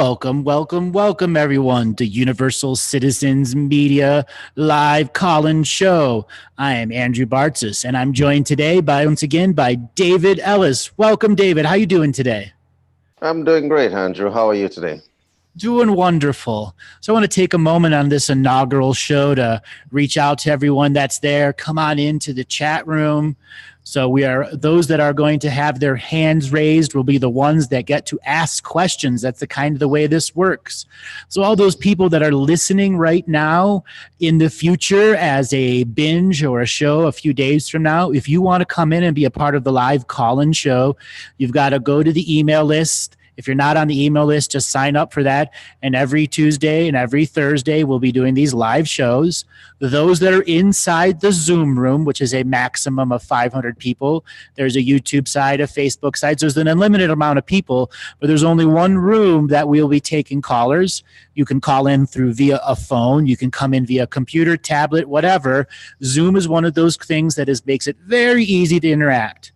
Welcome, welcome, welcome, everyone, to Universal Citizens Media Live Call-In Show. I am Andrew Bartzis, and I'm joined today once again by David Ellis. Welcome, David. How you doing today? I'm doing great, Andrew. How are you today? Doing wonderful. So I want to take a moment on this inaugural show to reach out to everyone that's there. Come on into the chat room. So those that are going to have their hands raised will be the ones that get to ask questions. That's the way this works. So all those people that are listening right now in the future as a binge or a show a few days from now, if you want to come in and be a part of the live call-in show, you've got to go to the email list. If you're not on the email list, just sign up for that. And every Tuesday and every Thursday, we'll be doing these live shows. Those that are inside the Zoom room, which is a maximum of 500 people, there's a YouTube side, a Facebook side. So there's an unlimited amount of people, but there's only one room that we'll be taking callers. You can call in via a phone. You can come in via computer, tablet, whatever. Zoom is one of those things that makes it very easy to interact.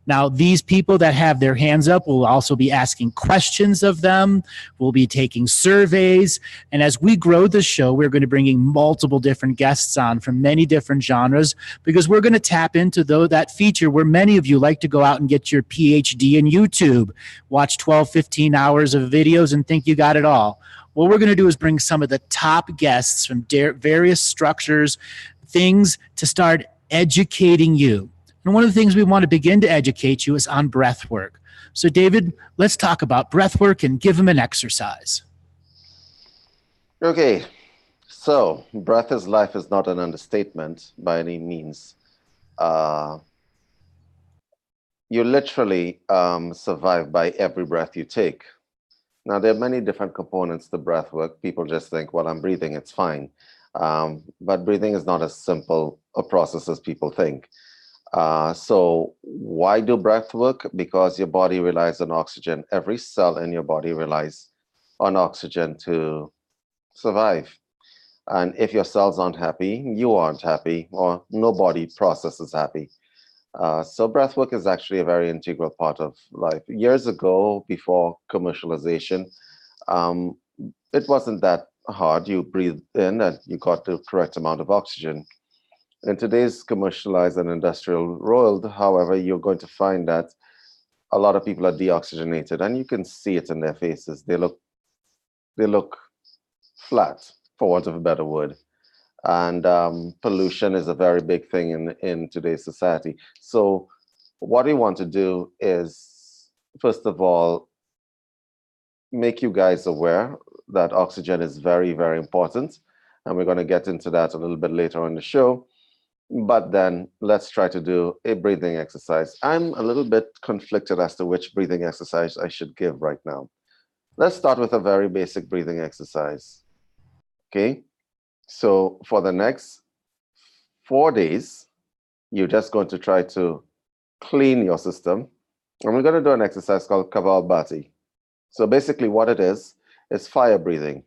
Now, these people that have their hands up will also be asking questions of them. We'll be taking surveys. And as we grow the show, we're going to be bringing multiple different guests on from many different genres because we're going to tap into that feature where many of you like to go out and get your PhD in YouTube, watch 12, 15 hours of videos and think you got it all. What we're going to do is bring some of the top guests from various structures, things to start educating you. And one of the things we want to begin to educate you is on breathwork. So, David, let's talk about breathwork and give them an exercise. Okay, so breath is life is not an understatement by any means. You literally survive by every breath you take. Now, there are many different components to breathwork. People just think, well, I'm breathing, it's fine. But breathing is not as simple a process as people think. So why do breath work? Because your body relies on oxygen. Every cell in your body relies on oxygen to survive. And if your cells aren't happy, you aren't happy, or no body process is happy. So breath work is actually a very integral part of life. Years ago, before commercialization, it wasn't that hard. You breathe in and you got the correct amount of oxygen. In today's commercialized and industrial world, however, you're going to find that a lot of people are deoxygenated, and you can see it in their faces. They look flat, for want of a better word. And pollution is a very big thing in today's society. So what we want to do is, first of all, make you guys aware that oxygen is very, very important. And we're going to get into that a little bit later on the show. But then let's try to do a breathing exercise. I'm a little bit conflicted as to which breathing exercise I should give right now. Let's start with a very basic breathing exercise. Okay, so for the next 4 days, you're just going to try to clean your system. And we're going to do an exercise called Kapalbhati. So basically what it is fire breathing.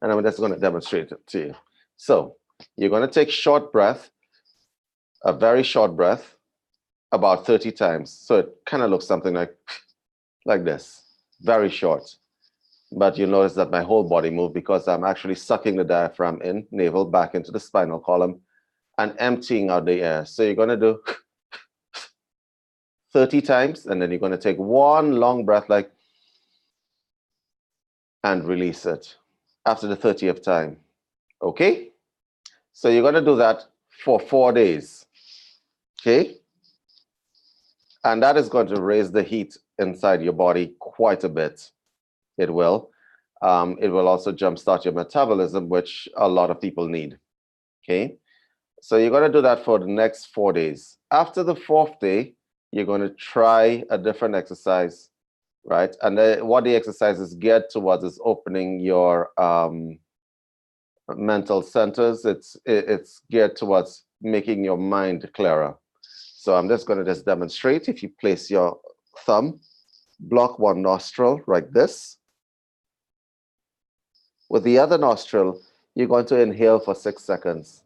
And I'm just going to demonstrate it to you. So you're going to take short breath, a very short breath, about 30 times. So it kind of looks something like this, very short. But you notice that my whole body moved because I'm actually sucking the diaphragm in, navel, back into the spinal column and emptying out the air. So you're going to do 30 times, and then you're going to take one long breath and release it after the 30th time. Okay? So you're going to do that for 4 days, okay? And that is going to raise the heat inside your body quite a bit. It will. It will also jumpstart your metabolism, which a lot of people need, okay? So you're going to do that for the next 4 days. After the 4th day, you're going to try a different exercise, right? And what the exercise is geared towards is opening your mental centers. It's geared towards making your mind clearer. So I'm just going to demonstrate. If you place your thumb, block one nostril like this. With the other nostril, you're going to inhale for 6 seconds,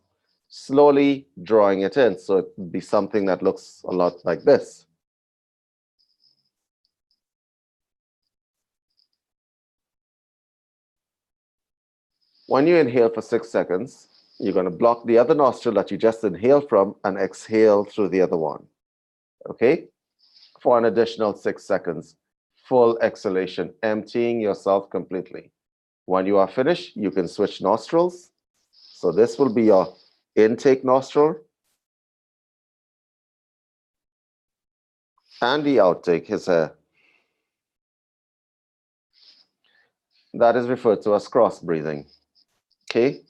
slowly drawing it in. So it would be something that looks a lot like this. When you inhale for 6 seconds, you're going to block the other nostril that you just inhaled from and exhale through the other one. Okay? For an additional 6 seconds. Full exhalation, emptying yourself completely. When you are finished, you can switch nostrils. So this will be your intake nostril. And the outtake is a, that is referred to as cross breathing. Okay?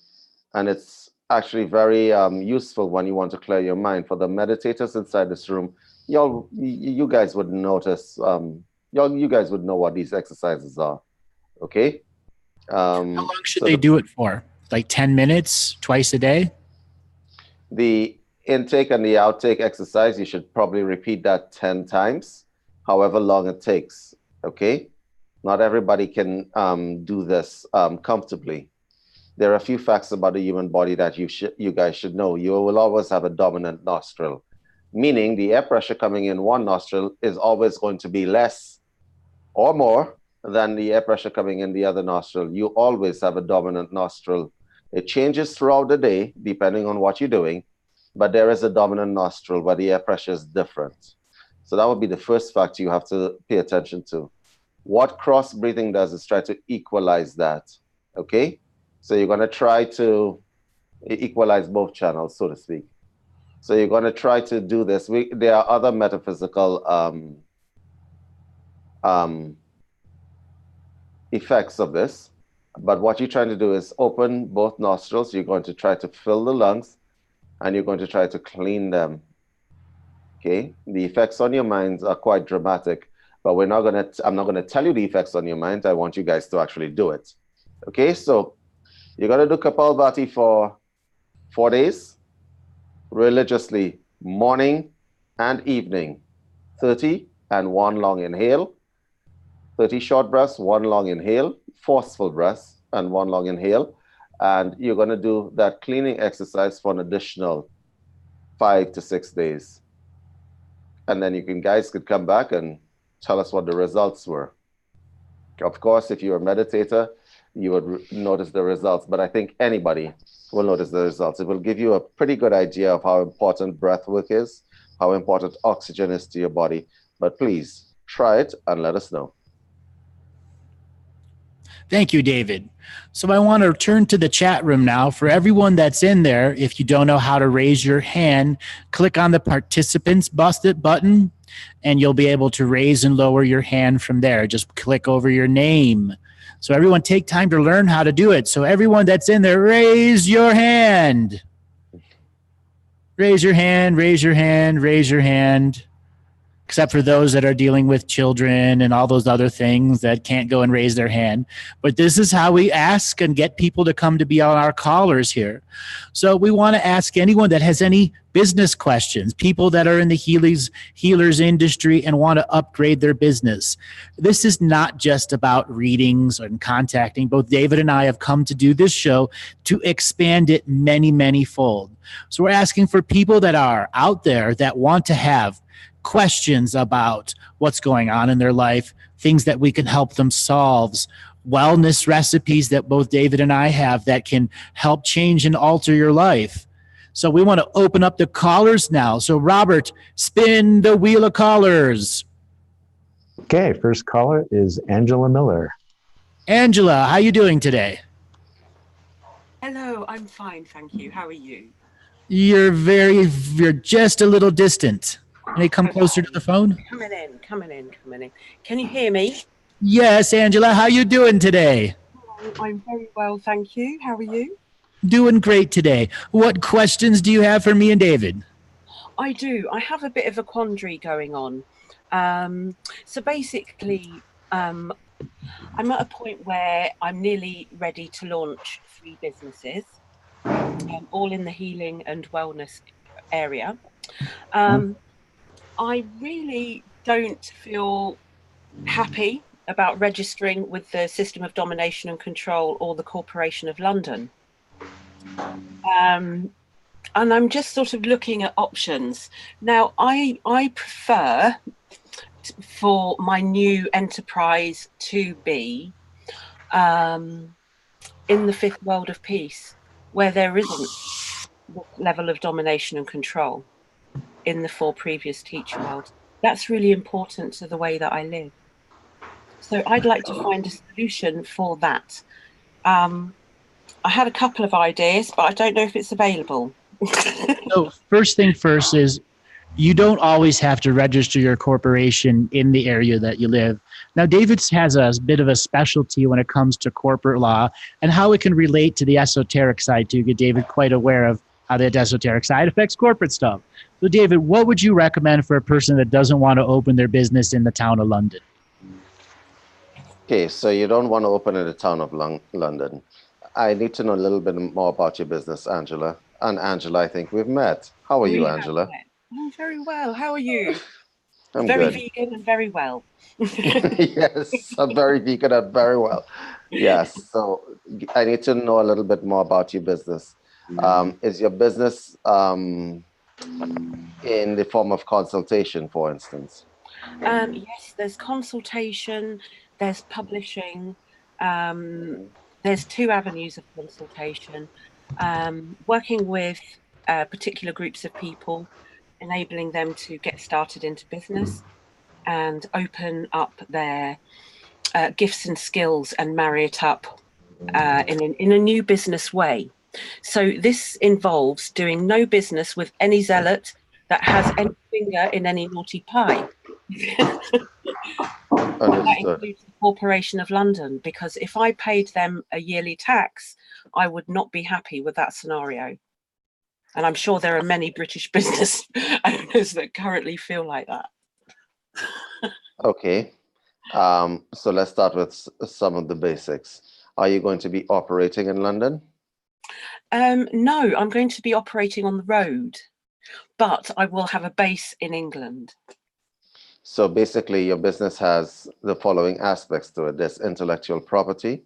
And it's actually very useful when you want to clear your mind. For the meditators inside this room, you guys would notice, you guys would know what these exercises are. Okay? How long should they do it for? Like 10 minutes, twice a day? The intake and the outtake exercise, you should probably repeat that 10 times, however long it takes. Okay? Not everybody can do this comfortably. There are a few facts about the human body that you guys should know. You will always have a dominant nostril, meaning the air pressure coming in one nostril is always going to be less or more than the air pressure coming in the other nostril. You always have a dominant nostril. It changes throughout the day, depending on what you're doing, but there is a dominant nostril where the air pressure is different. So that would be the first fact you have to pay attention to. What cross breathing does is try to equalize that, okay? So you're going to try to equalize both channels, so to speak. So you're going to try to do this. There are other metaphysical effects of this, but what you're trying to do is open both nostrils. You're going to try to fill the lungs, and you're going to try to clean them. Okay? The effects on your minds are quite dramatic, but I'm not going to tell you the effects on your mind. I want you guys to actually do it. Okay? So you're going to do Kapalbhati for 4 days, religiously, morning and evening. 30 and 1 long inhale. 30 short breaths, 1 long inhale. Forceful breaths and 1 long inhale. And you're going to do that cleaning exercise for an additional 5 to 6 days. And then guys could come back and tell us what the results were. Of course, if you're a meditator, you would notice the results, but I think anybody will notice the results. It will give you a pretty good idea of how important breath work is, how important oxygen is to your body. But please try it and let us know. Thank you, David. So I want to turn to the chat room now. For everyone that's in there, if you don't know how to raise your hand, click on the participants button, and you'll be able to raise and lower your hand from there. Just click over your name. So everyone take time to learn how to do it. So everyone that's in there, raise your hand. Raise your hand, raise your hand, raise your hand. Except for those that are dealing with children and all those other things that can't go and raise their hand. But this is how we ask and get people to come to be on our callers here. So we want to ask anyone that has any business questions, people that are in the healers industry and want to upgrade their business. This is not just about readings and contacting. Both David and I have come to do this show to expand it many, many fold. So we're asking for people that are out there that want to have questions about what's going on in their life, things that we can help them solve, wellness recipes that both David and I have that can help change and alter your life. So we want to open up the callers now. So Robert, spin the wheel of callers. Okay, first caller is Angela Miller. Angela, how are you doing today? Hello, I'm fine, thank you. How are you? You're just a little distant. Can you come closer to the phone? Coming in. Can you hear me? Yes, Angela, how you doing today? I'm very well, thank you. How are you? Doing great today. What questions do you have for me and David? I do. I have a bit of a quandary going on. So basically, I'm at a point where I'm nearly ready to launch 3 businesses, all in the healing and wellness area. I really don't feel happy about registering with the System of Domination and Control or the Corporation of London. And I'm just sort of looking at options. Now, I prefer for my new enterprise to be in the fifth world of peace, where there isn't this level of domination and control in the four previous teacher worlds. That's really important to the way that I live. So I'd like to find a solution for that. I had a couple of ideas, but I don't know if it's available. So first thing first is you don't always have to register your corporation in the area that you live. Now, David has a bit of a specialty when it comes to corporate law and how it can relate to the esoteric side to get David quite aware of how that esoteric side affects corporate stuff. So, David, what would you recommend for a person that doesn't want to open their business in the town of London? Okay, so you don't want to open in the town of London. I need to know a little bit more about your business, Angela. And Angela, I think we've met. How are you, Angela? I'm very well. How are you? I'm very good. Vegan and very well. Yes, I'm very vegan and very well. Yes, so I need to know a little bit more about your business. Is your business in the form of consultation, for instance? Yes, there's consultation, there's publishing, there's two avenues of consultation. Working with particular groups of people, enabling them to get started into business and open up their gifts and skills and marry it up in a new business way. So this involves doing no business with any zealot that has any finger in any naughty pie. That includes the Corporation of London, because if I paid them a yearly tax, I would not be happy with that scenario. And I'm sure there are many British business owners that currently feel like that. Okay. So let's start with some of the basics. Are you going to be operating in London? No, I'm going to be operating on the road, but I will have a base in England. So basically, your business has the following aspects to it. There's intellectual property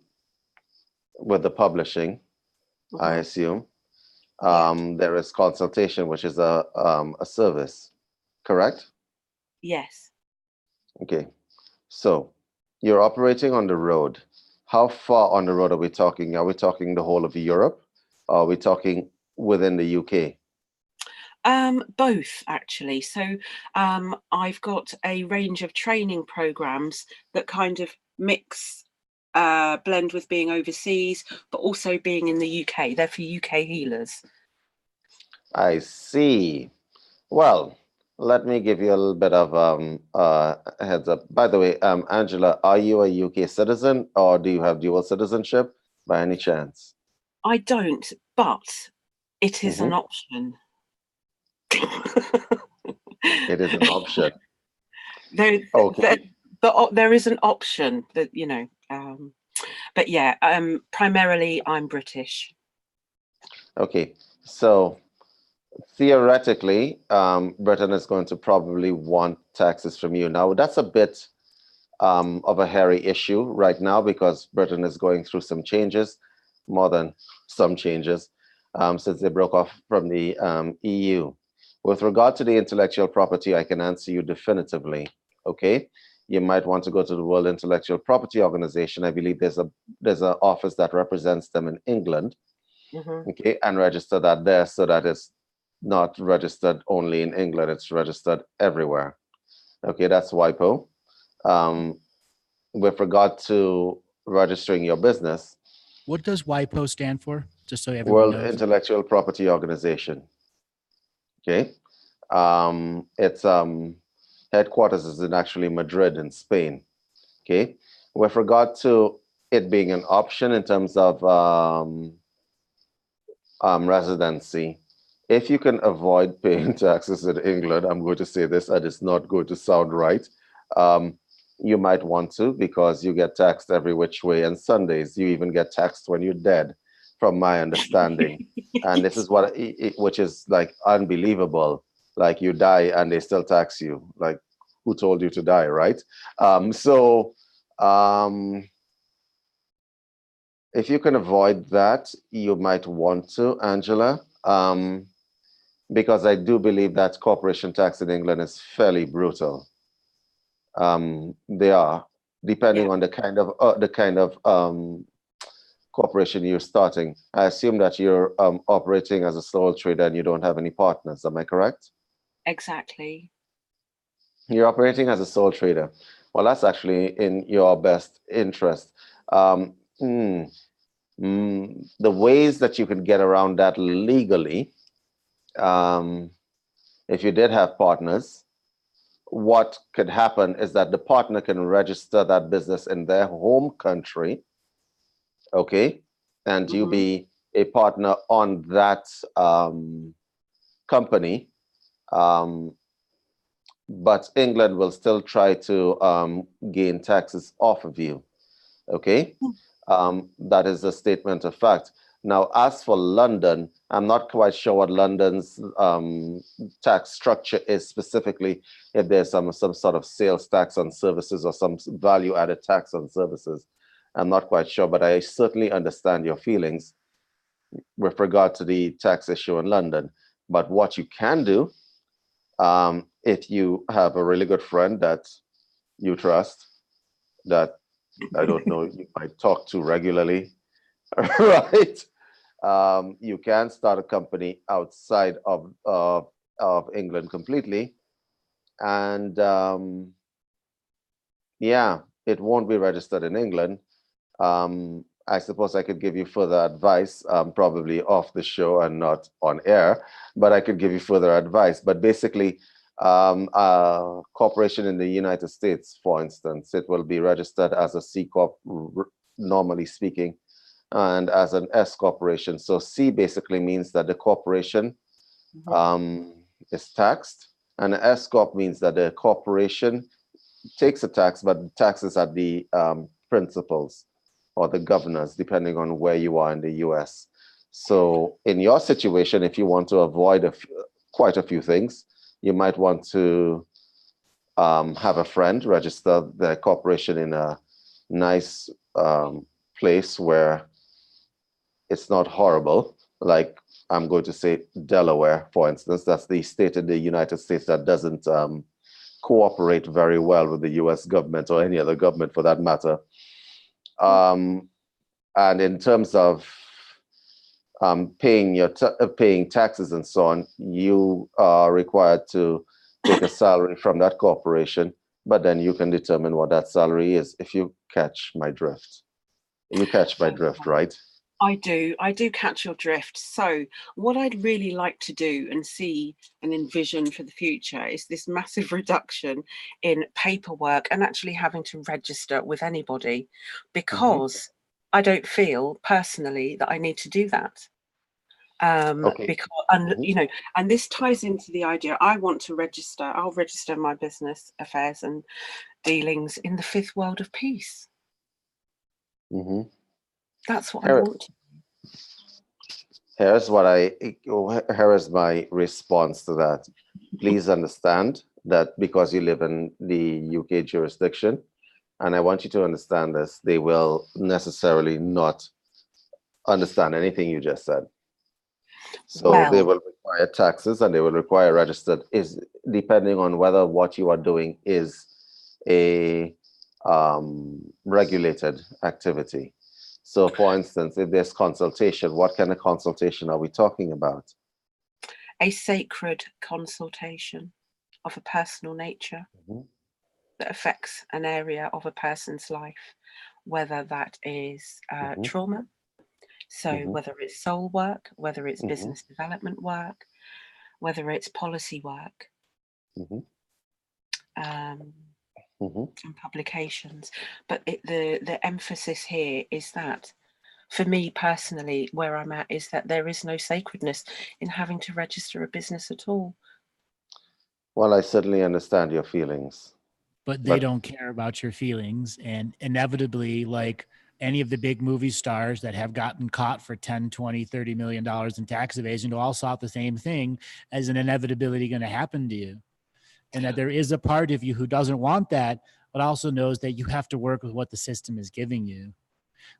with the publishing, I assume. There is consultation, which is a service, correct? Yes. Okay. So you're operating on the road. How far on the road are we talking? Are we talking the whole of Europe? Or are we talking within the UK? Both, actually. So I've got a range of training programs that kind of mix, blend with being overseas, but also being in the UK. They're for UK healers. I see. Well, let me give you a little bit of a heads up. By the way, Angela, are you a UK citizen or do you have dual citizenship by any chance? I don't, but it is an option. It is an option. There is an option that, you know, but yeah, primarily I'm British. Okay, so theoretically, Britain is going to probably want taxes from you. Now, that's a bit of a hairy issue right now because Britain is going through some changes, more than some changes, since they broke off from the EU. With regard to the intellectual property, I can answer you definitively, okay? You might want to go to the World Intellectual Property Organization. I believe there's an office that represents them in England, okay, and register that there so that it's not registered only in England, it's registered everywhere. Okay, that's WIPO. With regard to registering your business. What does WIPO stand for? Just so everyone knows. World Intellectual Property Organization. Okay. Its headquarters is in actually Madrid in Spain. Okay. With regard to it being an option in terms of residency, if you can avoid paying taxes in England, I'm going to say this, and it's not going to sound right. You might want to, because you get taxed every which way, and Sundays you even get taxed when you're dead, from my understanding. And this is what, which is like unbelievable. Like you die and they still tax you. Like, who told you to die, right? If you can avoid that, you might want to, Angela, because I do believe that corporation tax in England is fairly brutal. They are, depending on the kind of corporation you're starting, I assume that you're operating as a sole trader and you don't have any partners. Am I correct? Exactly. You're operating as a sole trader. Well, that's actually in your best interest. Um, mm, the ways that you can get around that legally, if you did have partners, what could happen is that the partner can register that business in their home country, okay, and you be a partner on that company, but England will still try to gain taxes off of you, okay? That is a statement of fact. Now, as for London, I'm not quite sure what London's tax structure is specifically, if there's some sort of sales tax on services or some value-added tax on services. I'm not quite sure, but I certainly understand your feelings with regard to the tax issue in London. But what you can do, if you have a really good friend that you trust, that I don't know, you might talk to regularly, right? You can start a company outside of England completely, and yeah, it won't be registered in England. I suppose I could give you further advice, probably off the show and not on air, but I could give you further advice. But basically, a corporation in the United States, for instance, it will be registered as a C Corp, normally speaking, and as an S corporation. So C basically means that the corporation is taxed, and S Corp means that the corporation takes a tax, but taxes at the principals or the governors, depending on where you are in the US. So in your situation, if you want to avoid quite a few things, you might want to have a friend register the corporation in a nice place where it's not horrible. Like, I'm going to say Delaware, for instance. That's the state in the United States that doesn't cooperate very well with the US government, or any other government for that matter. And in terms of paying taxes and so on, you are required to take a salary from that corporation, but then you can determine what that salary is, if you catch my drift. You catch my drift, right? I do catch your drift. So what I'd really like to do and see and envision for the future is this massive reduction in paperwork and actually having to register with anybody, because I don't feel personally that I need to do that. Because, and this ties into the idea, I want to register, I'll register my business affairs and dealings in the fifth world of peace. That's what I want to do. Here is my response to that. Please understand that because you live in the UK jurisdiction, and I want you to understand this, they will necessarily not understand anything you just said. So they will require taxes, and they will require registered, is depending on whether what you are doing is a regulated activity. So for instance, if there's consultation, what kind of consultation are we talking about? A sacred consultation of a personal nature that affects an area of a person's life, whether that is trauma, so whether it's soul work, whether it's business development work, whether it's policy work, and publications. But the emphasis here is that, for me personally, where I'm at is that there is no sacredness in having to register a business at all. Well, I certainly understand your feelings. But they don't care about your feelings. And inevitably, like any of the big movie stars that have gotten caught for 10, 20, $30 million in tax evasion, all sought the same thing as an inevitability going to happen to you. And that there is a part of you who doesn't want that, but also knows that you have to work with what the system is giving you.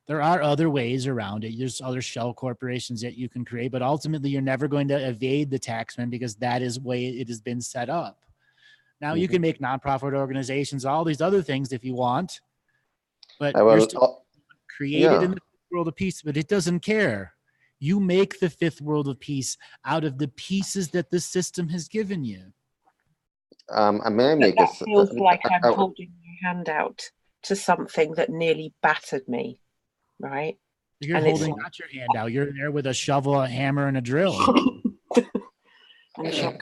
There are other ways around it. There's other shell corporations that you can create, but ultimately you're never going to evade the taxman, because that is the way it has been set up. Now you can make nonprofit organizations, all these other things if you want, but you're still created in the world of peace, but it doesn't care. You make the fifth world of peace out of the pieces that the system has given you. May I make that feels like I'm holding my hand out to something that nearly battered me, right? You're holding out your hand out. You're there with a shovel, a hammer, and a drill. And a shovel.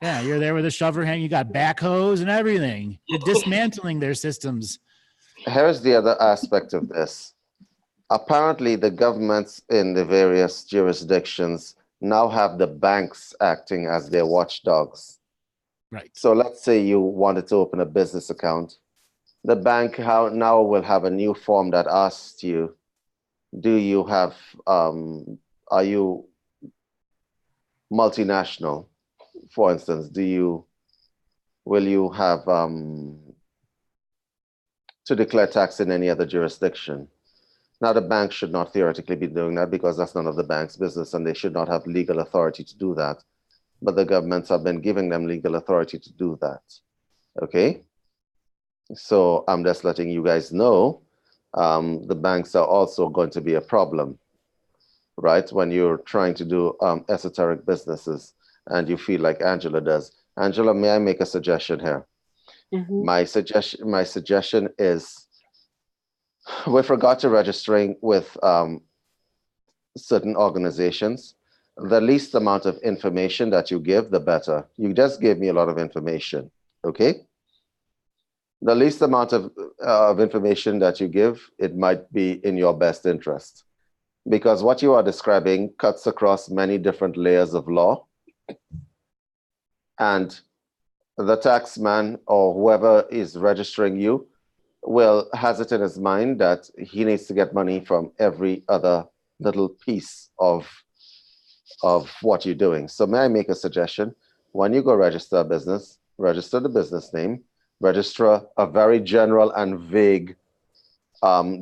Yeah, you're there with a shovel hand. You got backhoes and everything. You're dismantling their systems. Here's the other aspect of this. Apparently, the governments in the various jurisdictions now have the banks acting as their watchdogs. Right. So let's say you wanted to open a business account. The bank now will have a new form that asks you, do you have, are you multinational? For instance, will you have to declare tax in any other jurisdiction? Now, the bank should not theoretically be doing that because that's none of the bank's business and they should not have legal authority to do that. But the governments have been giving them legal authority to do that. Okay? So I'm just letting you guys know the banks are also going to be a problem, right? When you're trying to do esoteric businesses and you feel like Angela does. Angela, may I make a suggestion here? Mm-hmm. My suggestion is, with regard to registering with certain organizations, the least amount of information that you give, the better. You just gave me a lot of information, okay? The least amount of information that you give, it might be in your best interest. Because what you are describing cuts across many different layers of law. And the taxman or whoever is registering you has it in his mind that he needs to get money from every other little piece of what you're doing. So may I make a suggestion? When you go register a business, register the business name, register a very general and vague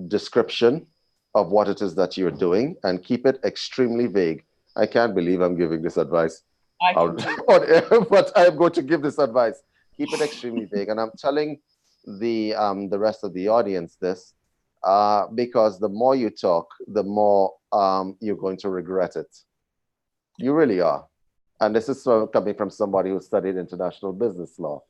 description of what it is that you're doing and keep it extremely vague. I can't believe I'm giving this advice. But I'm going to give this advice. Keep it extremely vague. And I'm telling the rest of the audience this because the more you talk, the more you're going to regret it. You really are. And this is coming from somebody who studied international business law.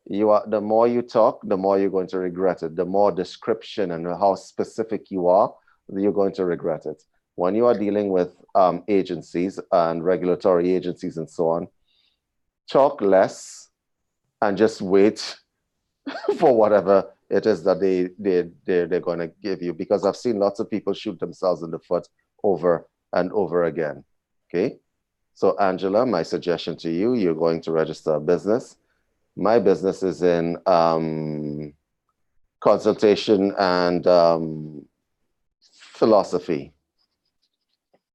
The more you talk, the more you're going to regret it. The more description and how specific you are, you're going to regret it. When you are dealing with agencies and regulatory agencies and so on, talk less and just wait for whatever it is that they're going to give you. Because I've seen lots of people shoot themselves in the foot over and over again. Okay? So Angela, my suggestion to you, you're going to register a business. My business is in consultation and philosophy.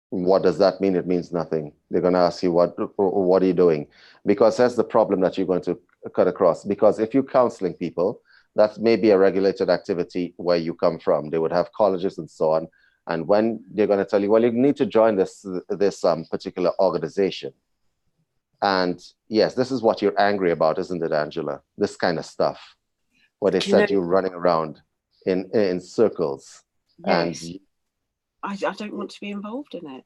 What does that mean? It means nothing. They're going to ask you, what are you doing? Because that's the problem that you're going to cut across. Because if you're counseling people, that may be a regulated activity where you come from. They would have colleges and so on. And when they're going to tell you, well, you need to join this particular organization. And yes, this is what you're angry about, isn't it, Angela? This kind of stuff, where they said you're running around in circles. Yes. And I don't want to be involved in it.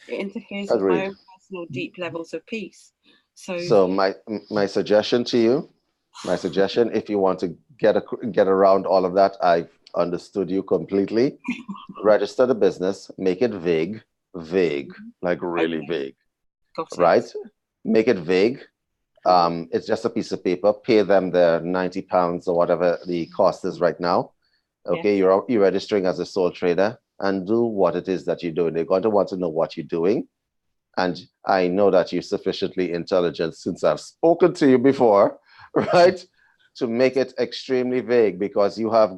It interferes with my own personal deep levels of peace. So my suggestion to you, if you want to get around all of that, I've understood you completely. Register the business, make it vague, like really vague. Got it. Right? Make it vague. It's just a piece of paper. Pay them their £90 or whatever the cost is right now. Okay, yes. You're registering as a sole trader and do what it is that you're doing. They're going to want to know what you're doing. And I know that you're sufficiently intelligent since I've spoken to you before, right? To make it extremely vague because you have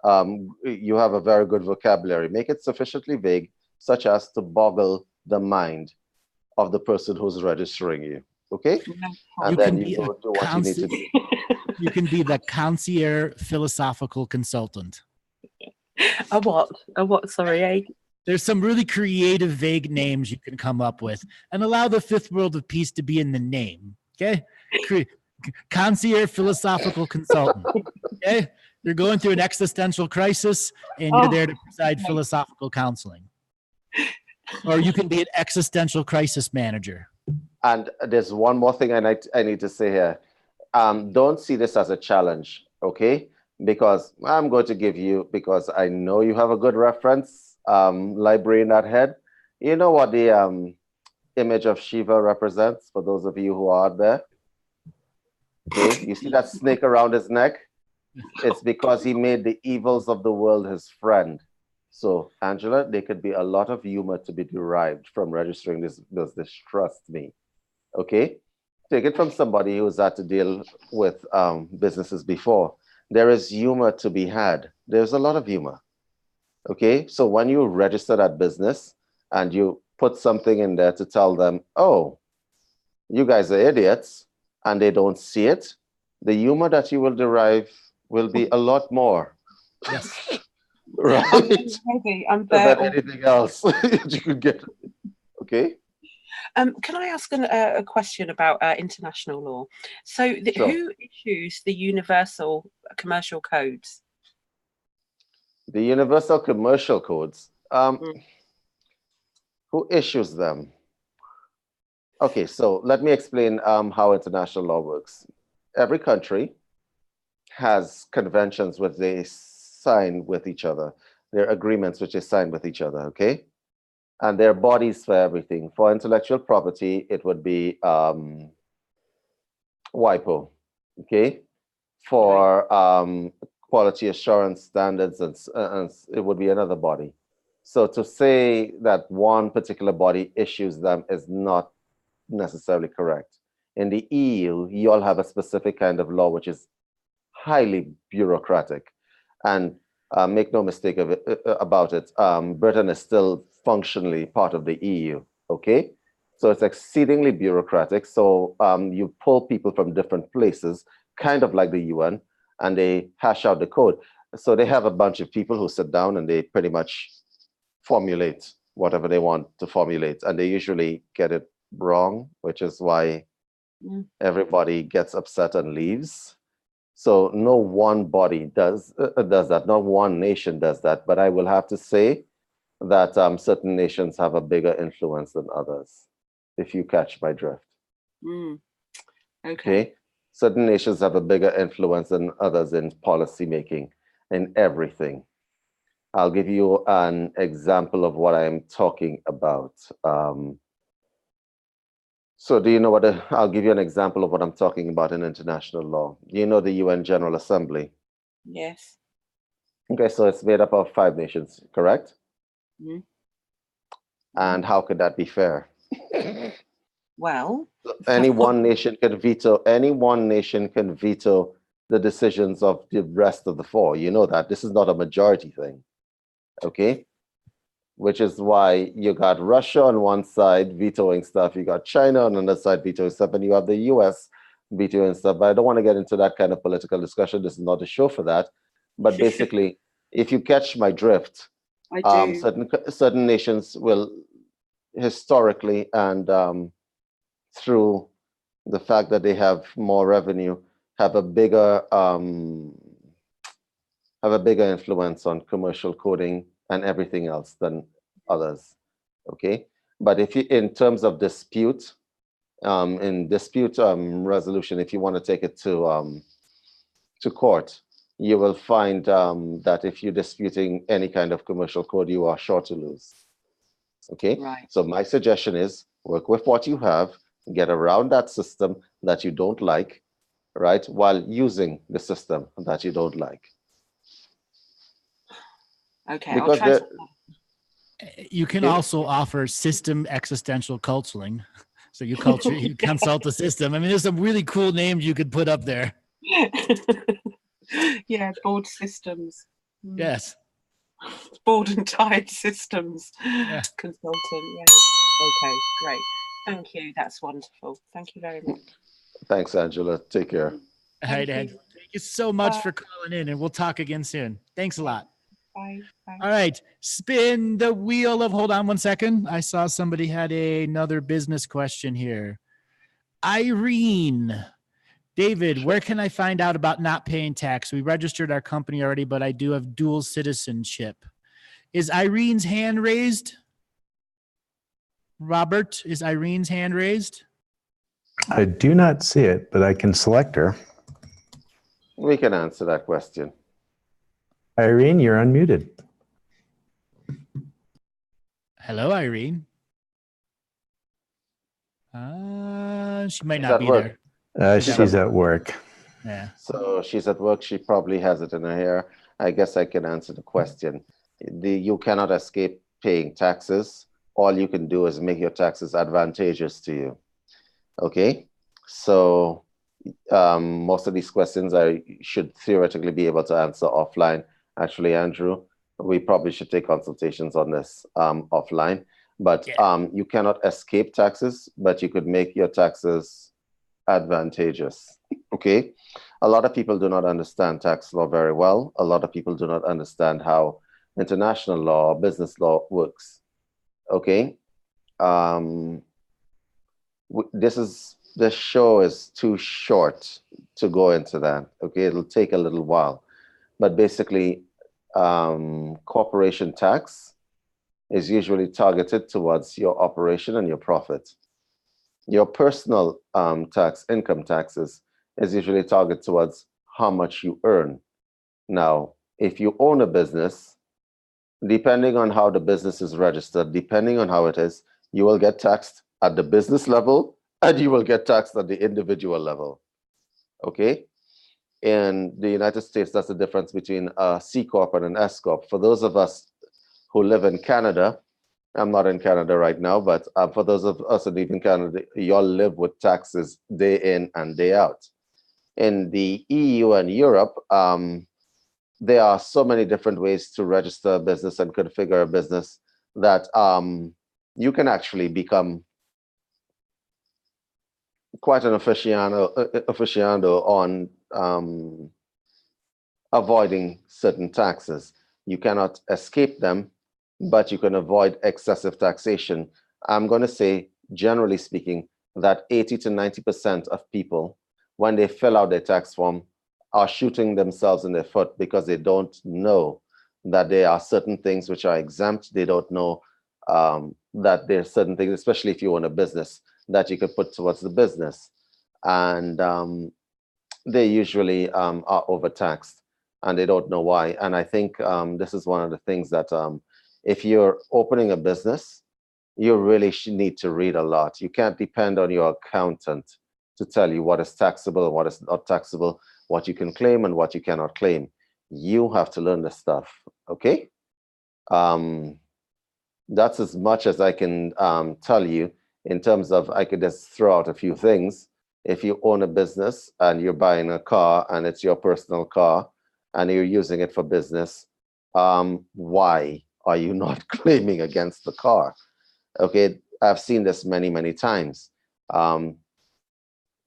a very good vocabulary. Make it sufficiently vague, such as to boggle the mind of the person who's registering you. Okay? And then you do what you need to do. You can be the concierge philosophical consultant. A what? A what? Sorry, eh? There's some really creative, vague names you can come up with and allow the fifth world of peace to be in the name. Okay? Concierge philosophical consultant. Okay? You're going through an existential crisis, and you're there to provide philosophical counseling. Or you can be an existential crisis manager. And there's one more thing I need to say here. Don't see this as a challenge, okay? Because I'm going to give you, because I know you have a good reference library in that head. You know what the image of Shiva represents, for those of you who are out there? Okay, you see that snake around his neck? It's because he made the evils of the world his friend. So, Angela, there could be a lot of humor to be derived from registering this, trust me. Okay? Take it from somebody who's had to deal with businesses before. There is humor to be had. There's a lot of humor. Okay? So when you register that business and you put something in there to tell them, oh, you guys are idiots, and they don't see it, the humor that you will derive will be a lot more. Yes. Right? I'm there. Than anything else you could get. Okay? Can I ask a question about international law? So Sure. Who issues the universal commercial codes? The universal commercial codes. Who issues them? Okay, so let me explain how international law works. Every country has conventions which they sign with each other. There are agreements which they sign with each other, okay? And there are bodies for everything. For intellectual property, it would be WIPO, okay? For quality assurance standards, and it would be another body. So to say that one particular body issues them is not necessarily correct. In the EU, you all have a specific kind of law which is highly bureaucratic. And make no mistake about it, Britain is still functionally part of the EU, okay? So it's exceedingly bureaucratic. So you pull people from different places, kind of like the UN, and they hash out the code. So they have a bunch of people who sit down and they pretty much formulate whatever they want to formulate. And they usually get it wrong, which is why everybody gets upset and leaves. So no one body does that. Not one nation does that. But I will have to say that certain nations have a bigger influence than others, if you catch my drift. Okay. Certain nations have a bigger influence than others in policy making, in everything. I'll give you an example of what I am talking about. So do you know what, I'll give you an example of what I'm talking about in international law. You know the UN General Assembly? Yes. Okay, so it's made up of 5 nations, correct? And how could that be fair? Well, any one nation can veto the decisions of the rest of the 4. You know that. This is not a majority thing. Okay? Which is why you got Russia on one side vetoing stuff, you got China on another side vetoing stuff, and you have the US vetoing stuff. But I don't want to get into that kind of political discussion. This is not a show for that. But basically, if you catch my drift, I do. Certain nations will historically and through the fact that they have more revenue, have a bigger influence on commercial coding and everything else than others. Okay, but if you, in terms of dispute, resolution, if you want to take it to court, you will find that if you're disputing any kind of commercial code, you are sure to lose. Okay, right. So my suggestion is work with what you have, get around that system that you don't like, right, while using the system that you don't like. Okay, because I'll try. You can also offer system existential counseling. So you consult the system. I mean, there's some really cool names you could put up there. Yeah, board systems. Yes. Board and tired systems. Yeah. Consultant. Yeah. Okay, great. Thank you. That's wonderful. Thank you very much. Thanks, Angela. Take care. All right, Ed. Thank you so much for calling in, and we'll talk again soon. Thanks a lot. Bye. Bye. All right. Spin the wheel of, hold on one second. I saw somebody had another business question here. Irene, David, where can I find out about not paying tax? We registered our company already, but I do have dual citizenship. Is Irene's hand raised? Robert, is Irene's hand raised? I do not see it, but I can select her. We can answer that question. Irene, you're unmuted. Hello, Irene. She might She's not at be work. there. She's at work. Yeah. So she's at work. She probably has it in her hair. I guess I can answer the question. You cannot escape paying taxes. All you can do is make your taxes advantageous to you. Okay? So most of these questions I should theoretically be able to answer offline. Actually, Andrew, we probably should take consultations on this offline. But you cannot escape taxes, but you could make your taxes advantageous. Okay? A lot of people do not understand tax law very well. A lot of people do not understand how international law, business law works. Okay? This show is too short to go into that. Okay? It'll take a little while. But basically, corporation tax is usually targeted towards your operation and your profit. Your personal tax, income taxes, is usually targeted towards how much you earn. Now, if you own a business, depending on how the business is registered, depending on how it is, you will get taxed at the business level and you will get taxed at the individual level. Okay? In the United States, that's the difference between a C Corp and an S Corp. For those of us who live in Canada, I'm not in Canada right now, but for those of us who live in Canada, you all live with taxes day in and day out. In the EU and Europe, there are so many different ways to register a business and configure a business that you can actually become quite an aficionado on avoiding certain taxes. You cannot escape them, but you can avoid excessive taxation. I'm going to say, generally speaking, that 80 to 90% of people, when they fill out their tax form, are shooting themselves in the foot because they don't know that there are certain things which are exempt. They don't know that there are certain things, especially if you own a business, that you could put towards the business. And they usually are overtaxed and they don't know why. And I think this is one of the things that if you're opening a business, you really need to read a lot. You can't depend on your accountant to tell you what is taxable and what is not taxable, what you can claim and what you cannot claim. You have to learn this stuff, okay? That's as much as I can tell you in terms of, I could just throw out a few things. If you own a business and you're buying a car and it's your personal car and you're using it for business, why are you not claiming against the car? Okay, I've seen this many, many times.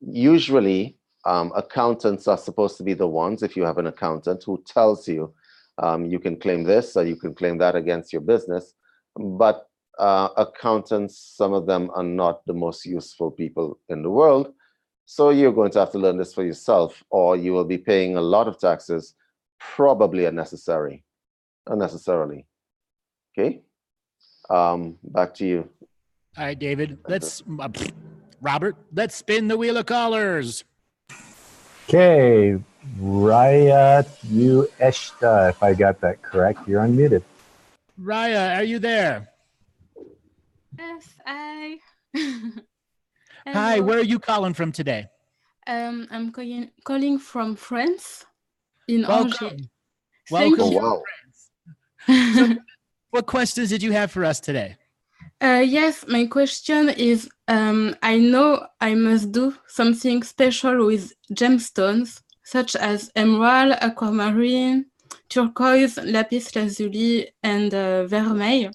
Usually, accountants are supposed to be the ones, if you have an accountant, who tells you you can claim this or you can claim that against your business. But accountants, some of them are not the most useful people in the world. So you're going to have to learn this for yourself, or you will be paying a lot of taxes, probably unnecessarily. Okay, back to you. All right, David. Robert, let's spin the wheel of callers. Okay, Raya Eshta, if I got that correct, you're unmuted. Raya, are you there? Yes, hi. Hi, where are you calling from today? I'm calling from France in Angers. Welcome. Oh, wow. So, what questions did you have for us today? Yes, my question is, I know I must do something special with gemstones, such as emerald, aquamarine, turquoise, lapis lazuli, and vermeil.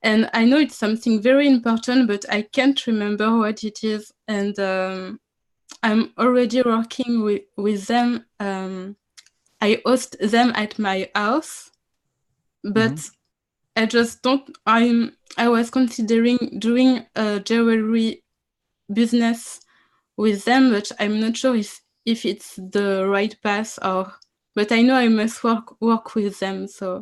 And I know it's something very important, but I can't remember what it is. And I'm already working with them. I host them at my house, but I just don't. I was considering doing a jewelry business with them, but I'm not sure if if it's the right path, but I know I must work with them. So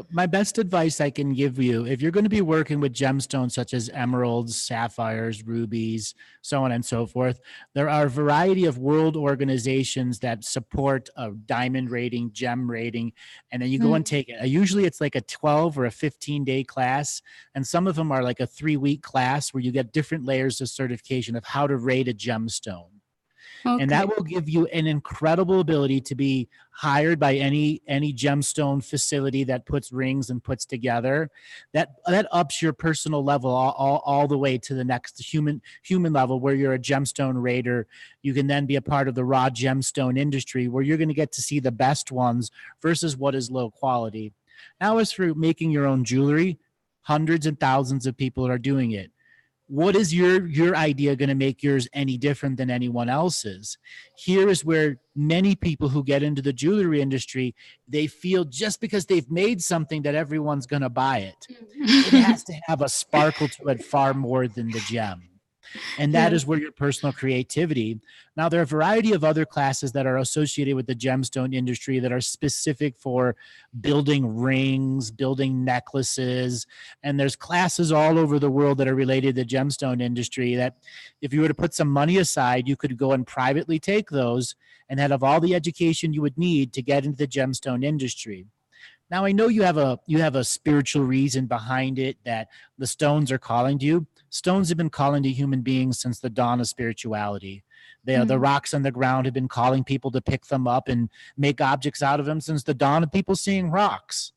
my best advice I can give you, if you're going to be working with gemstones such as emeralds, sapphires, rubies, so on and so forth, there are a variety of world organizations that support a diamond rating, gem rating, and then you go and take it. Usually it's like a 12 or a 15-day class, and some of them are like a 3-week class where you get different layers of certification of how to rate a gemstone. Okay. And that will give you an incredible ability to be hired by any gemstone facility that puts rings and puts together. That ups your personal level all the way to the next human level, where you're a gemstone rater. You can then be a part of the raw gemstone industry, where you're going to get to see the best ones versus what is low quality. Now, as for making your own jewelry, hundreds and thousands of people are doing it. What is your idea going to make yours any different than anyone else's? Here is where many people who get into the jewelry industry, they feel just because they've made something that everyone's going to buy it. It has to have a sparkle to it far more than the gem. And that is where your personal creativity. Now, there are a variety of other classes that are associated with the gemstone industry that are specific for building rings, building necklaces. And there's classes all over the world that are related to the gemstone industry that if you were to put some money aside, you could go and privately take those and have all the education you would need to get into the gemstone industry. Now, I know you have a spiritual reason behind it, that the stones are calling to you. Stones have been calling to human beings since the dawn of spirituality. The rocks on the ground have been calling people to pick them up and make objects out of them since the dawn of people seeing rocks.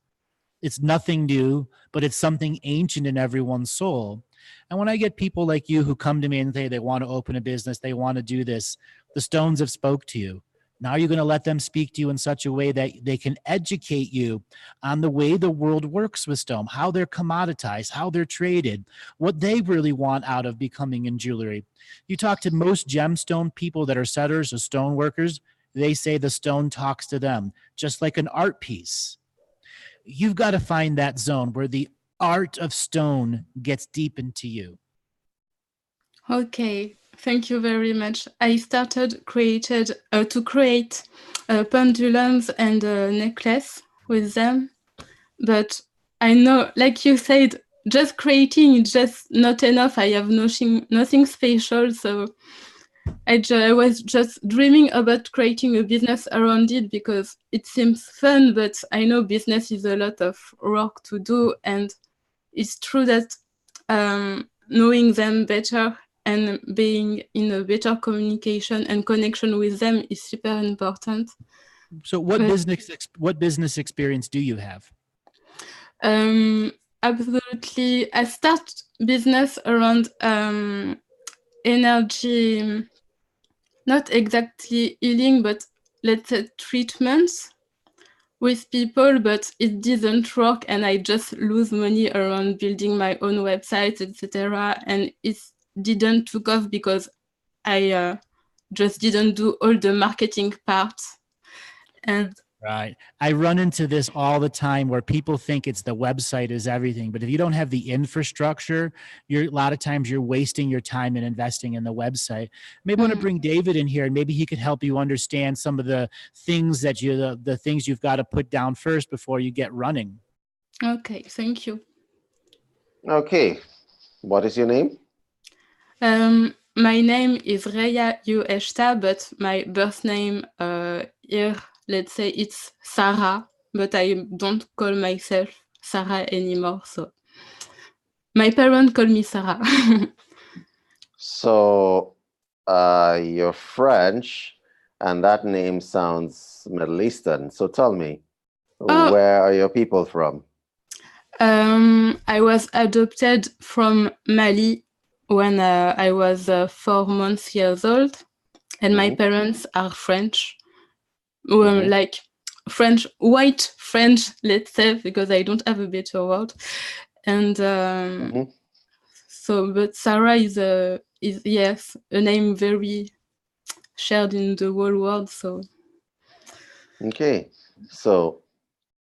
It's nothing new, but it's something ancient in everyone's soul. And when I get people like you who come to me and say they want to open a business, they want to do this, the stones have spoke to you. Now you're going to let them speak to you in such a way that they can educate you on the way the world works with stone, how they're commoditized, how they're traded, what they really want out of becoming in jewelry. You talk to most gemstone people that are setters or stone workers, they say the stone talks to them, just like an art piece. You've got to find that zone where the art of stone gets deep into you. Okay. Thank you very much. I started to create pendulums and a necklace with them, but I know, like you said, just creating is just not enough. I have nothing special, so I was just dreaming about creating a business around it because it seems fun, but I know business is a lot of work to do, and it's true that knowing them better and being in a better communication and connection with them is super important. So what business experience do you have? Absolutely. I start business around energy, not exactly healing, but let's say treatments with people, but it didn't work, and I just lose money around building my own website, etc. And it didn't took off because I just didn't do all the marketing parts. And right, I run into this all the time where people think it's the website is everything, but if you don't have the infrastructure, a lot of times you're wasting your time and investing in the website. Maybe I want to bring David in here, and maybe he could help you understand some of the things that the things you've got to put down first before you get running. Okay, thank you. Okay, what is your name? My name is Reya Yueshta, but my birth name here, let's say it's Sarah, but I don't call myself Sarah anymore. So my parents call me Sarah. So you're French, and that name sounds Middle Eastern. So tell me, where are your people from? I was adopted from Mali when I was 4 months old, and my parents are French, like French, white French, let's say, because I don't have a better word. And so, but Sarah is yes, a name very shared in the whole world. So okay, so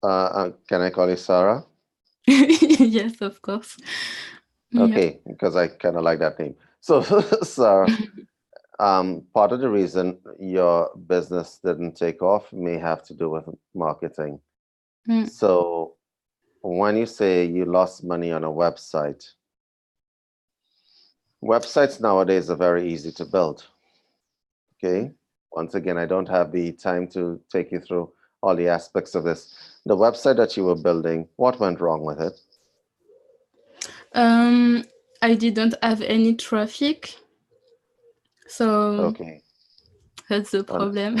can I call you Sarah? yes, of course. Okay, because I kind of like that name. So Sarah, Part of the reason your business didn't take off may have to do with marketing. Mm. So when you say you lost money on a website, websites nowadays are very easy to build. Okay. Once again, I don't have the time to take you through all the aspects of this. The website that you were building, what went wrong with it? I didn't have any traffic, so Okay. that's the problem.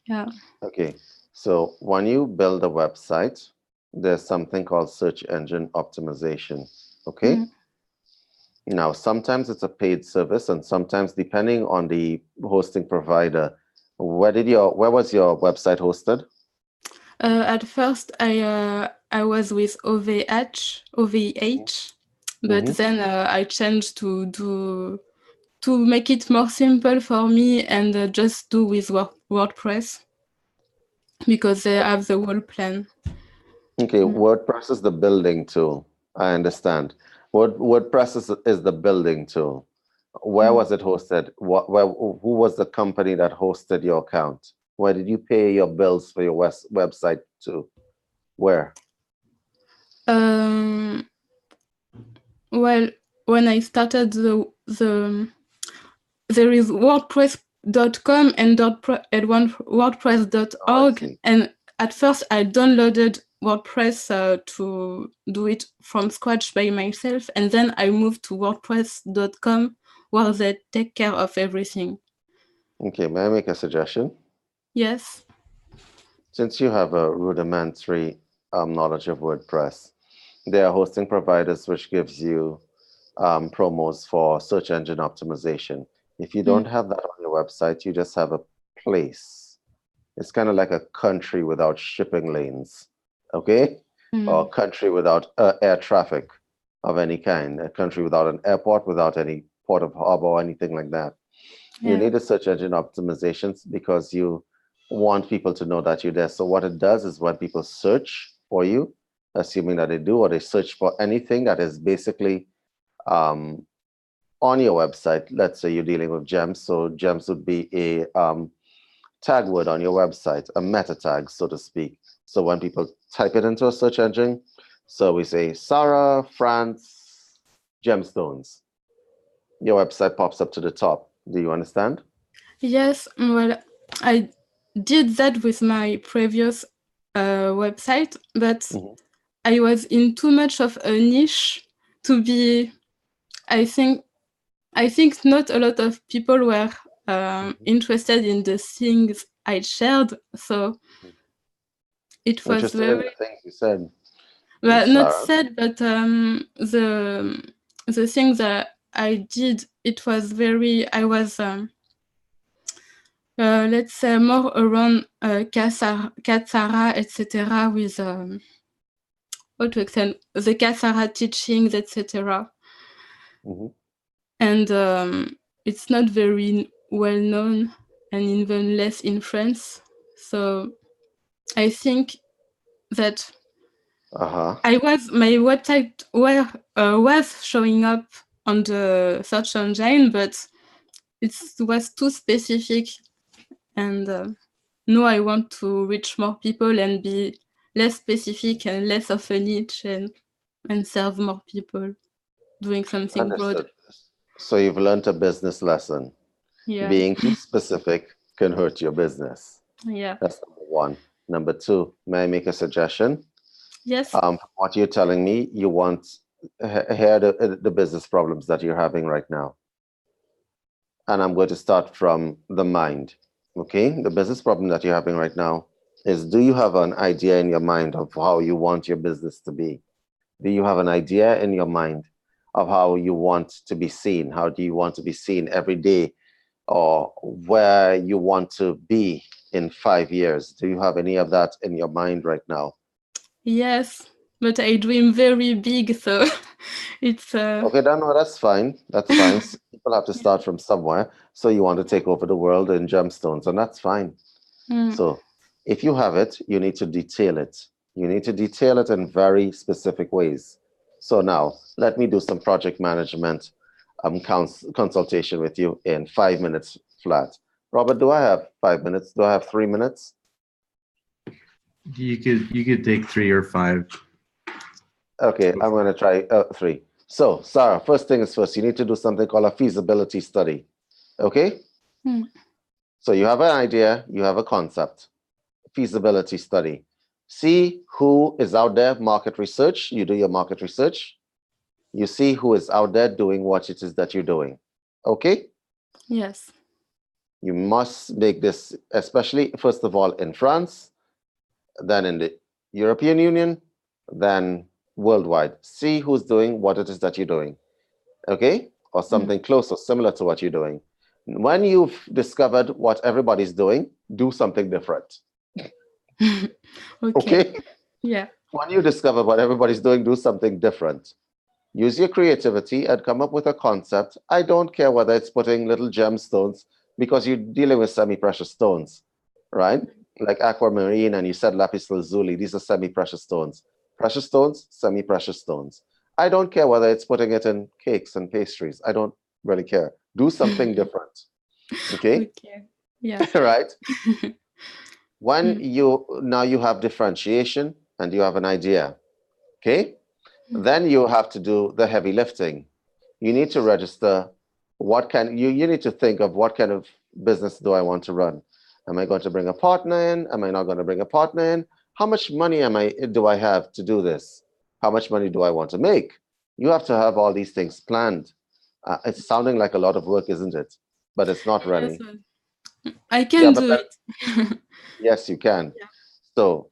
Yeah. Okay. So when you build a website, there's something called search engine optimization. Okay. Mm. Now, sometimes it's a paid service, and sometimes, depending on the hosting provider, where was your website hosted? At first, I was with OVH, but Mhm. then I changed to make it more simple for me and just do with WordPress because they have the whole plan. Okay, WordPress is the building tool. I understand. WordPress is the building tool. Where was it hosted? Who was the company that hosted your account? Where did you pay your bills for your website to? Where? Well, when I started there is WordPress.com and WordPress.org, and at first I downloaded WordPress to do it from scratch by myself, and then I moved to WordPress.com where they take care of everything. Okay, may I make a suggestion? Yes. Since you have a rudimentary knowledge of WordPress, there are hosting providers which gives you promos for search engine optimization. If you don't have that on your website, you just have a place. It's kind of like a country without shipping lanes, okay? Or a country without air traffic of any kind, a country without an airport, without any port of harbor or anything like that. You need a search engine optimization because you want people to know that you're there. So what it does is when people search for you, assuming that they do, or they search for anything that is basically on your website. Let's say you're dealing with gems, so gems would be a tag word on your website, a meta tag, so to speak. So when people type it into a search engine, so we say Sarah, France, gemstones, your website pops up to the top. Do you understand? Yes, well, I did that with my previous website, but I was in too much of a niche to be. I think not a lot of people were interested in the things I shared, so it was interested in the things you said. Well, not said, but the things that I did, it was very. I was let's say more around Katsara, etc. with how to explain the Katsara teachings, etc. And it's not very well known, and even less in France. So I think that my website was showing up on the search engine, but it was too specific, and now I want to reach more people and be less specific and less of a niche and serve more people doing something broad. So you've learned a business lesson. Yeah. Being too specific can hurt your business. Yeah. That's number one. Number two, may I make a suggestion? Yes. What you're telling me, you want here the business problems that you're having right now. And I'm going to start from the mind. Okay, the business problem that you're having right now is, do you have an idea in your mind of how you want your business to be? Do you have an idea in your mind of how you want to be seen? How do you want to be seen every day, or where you want to be in 5 years? Do you have any of that in your mind right now? Yes, but I dream very big, so it's okay. That's fine. That's fine. People have to start from somewhere. So you want to take over the world in gemstones, and that's fine. So if you have it, you need to detail it. You need to detail it in very specific ways. So now let me do some project management consultation with you in 5 minutes flat. Robert, do I have 5 minutes? Do I have 3 minutes? You could take 3 or 5. Okay, I'm going to try 3. So, Sarah, first thing is first, you need to do something called a feasibility study. Okay? So you have an idea, you have a concept. Feasibility study. See who is out there, market research. You do your market research. You see who is out there doing what it is that you're doing. Okay? Yes. You must make this, especially, first of all, in France, then in the European Union, then worldwide. See who's doing what it is that you're doing. Okay? Or something close or similar to what you're doing. When you've discovered what everybody's doing, do something different. Okay? Yeah. When you discover what everybody's doing, do something different. Use your creativity and come up with a concept. I don't care whether it's putting little gemstones, because you're dealing with semi-precious stones, right? Like aquamarine, and you said lapis lazuli. These are semi-precious stones. Precious stones, semi-precious stones. I don't care whether it's putting it in cakes and pastries. I don't really care. Do something different. Okay? Yeah. Right? When now you have differentiation and you have an idea. Okay? Then you have to do the heavy lifting. You need to register you need to think of what kind of business do I want to run. Am I going to bring a partner in? Am I not going to bring a partner in? How much money do I have to do this? How much money do I want to make? You have to have all these things planned. It's sounding like a lot of work, isn't it? But it's not really. I can do it. Yes, you can. Yeah. So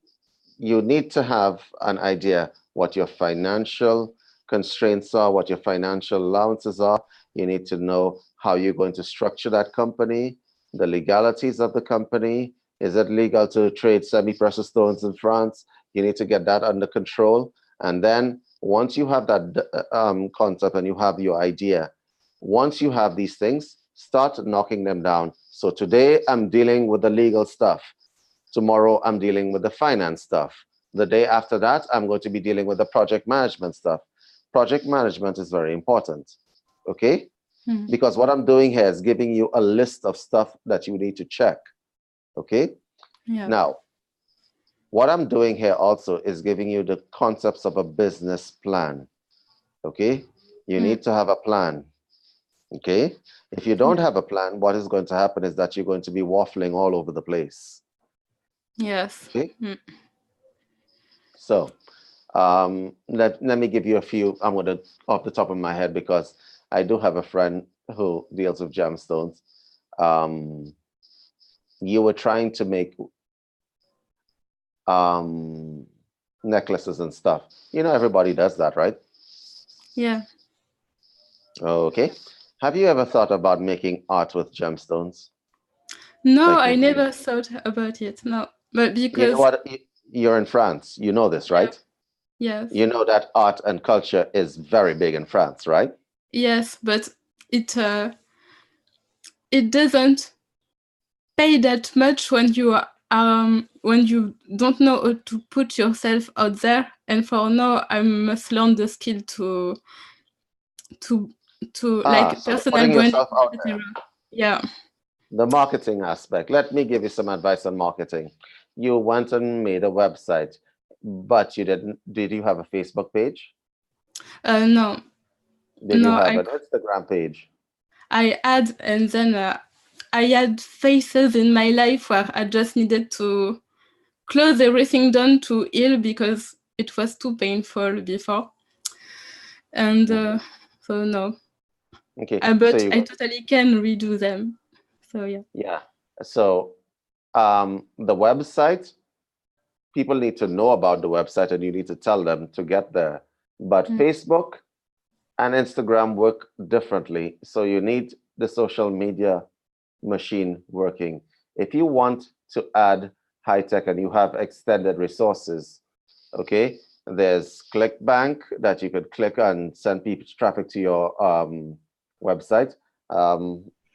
you need to have an idea what your financial constraints are, what your financial allowances are. You need to know how you're going to structure that company, the legalities of the company. Is it legal to trade semi-precious stones in France? You need to get that under control. And then once you have that concept and you have your idea, once you have these things, start knocking them down. So today I'm dealing with the legal stuff. Tomorrow I'm dealing with the finance stuff. The day after that, I'm going to be dealing with the project management stuff. Project management is very important, okay? Because what I'm doing here is giving you a list of stuff that you need to check, okay? Yeah. Now, what I'm doing here also is giving you the concepts of a business plan, okay? You need to have a plan, okay? If you don't have a plan, what is going to happen is that you're going to be waffling all over the place. Yes. Okay? So, let me give you a few. I'm going to, off the top of my head, because I do have a friend who deals with gemstones. You were trying to make necklaces and stuff. You know, everybody does that, right? Yeah. Okay. Have you ever thought about making art with gemstones? No, Like I never thought about it. No, but because you know what? You're in France. You know this, right? Yes. You know that art and culture is very big in France, right? Yes, but it doesn't pay that much when you don't know how to put yourself out there. And for now, I must learn the skill to like So personal putting branding, yourself out etc. there. Yeah. The marketing aspect. Let me give you some advice on marketing. You went and made a website, but you didn't. Did you have a Facebook page? No. Did you have an Instagram page? I had, and then I had phases in my life where I just needed to close everything down to heal because it was too painful before. And so no. Okay. But I totally can redo them. So yeah. Yeah. So the website, people need to know about the website and you need to tell them to get there. But Facebook and Instagram work differently. So you need the social media machine working. If you want to add high tech and you have extended resources, okay, there's ClickBank that you could click and send people traffic to your website.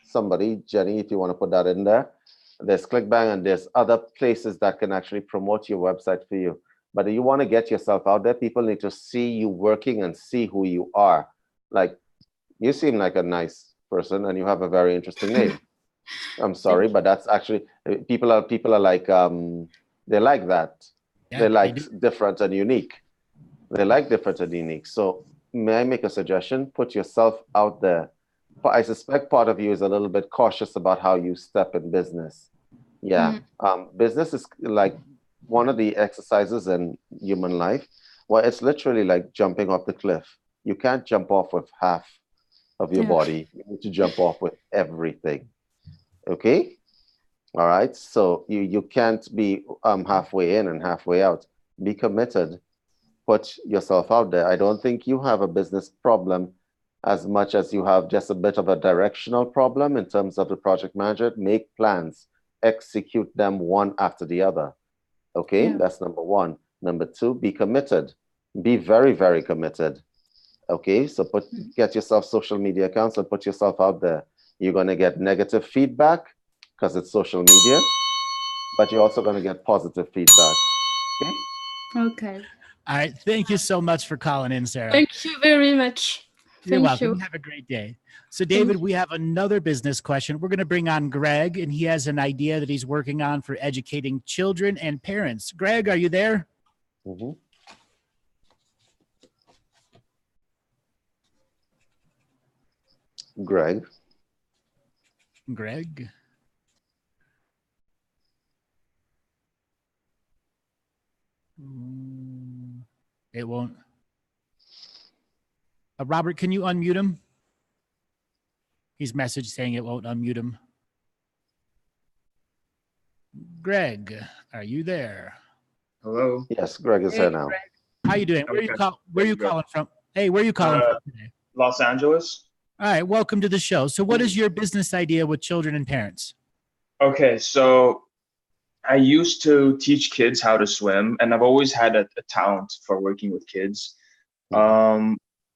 Somebody, Jenny, if you want to put that in there. There's ClickBank and there's other places that can actually promote your website for you. But if you want to get yourself out there, people need to see you working and see who you are. Like You seem like a nice person, and you have a very interesting name. I'm sorry, but that's actually people are like they like that. Yeah, They they like do. different and unique. They like different and unique. So may I make a suggestion? Put yourself out there. I suspect part of you is a little bit cautious about how you step in business. Yeah. Business is like one of the exercises in human life where it's literally like jumping off the cliff. You can't jump off with half of your Yeah. body. You need to jump off with everything. Okay? All right. So you can't be halfway in and halfway out. Be committed. Put yourself out there. I don't think you have a business problem as much as you have just a bit of a directional problem in terms of the project manager. Make plans, execute them one after the other. Okay, Yeah. that's number one. Number two, be committed. Be very, very committed. Okay, so get yourself social media accounts and put yourself out there. You're going to get negative feedback because it's social media, but you're also going to get positive feedback. Okay? Okay. All right. Thank you so much for calling in, Sarah. Thank you very much. You're Thank welcome. you. Have a great day. So, David, we have another business question. We're going to bring on Greg, and he has an idea that he's working on for educating children and parents. Greg, are you there? Mm-hmm. Greg. Greg. It won't. Robert, can you unmute him? He's messaged saying it won't unmute him. Greg, are you there? Hello. Yes, Greg is here now. Greg. How you doing? Where are you Okay. where are you calling from? Hey, where are you calling from today? Los Angeles. All right, welcome to the show. So what is your business idea with children and parents? Okay, so I used to teach kids how to swim, and I've always had a talent for working with kids.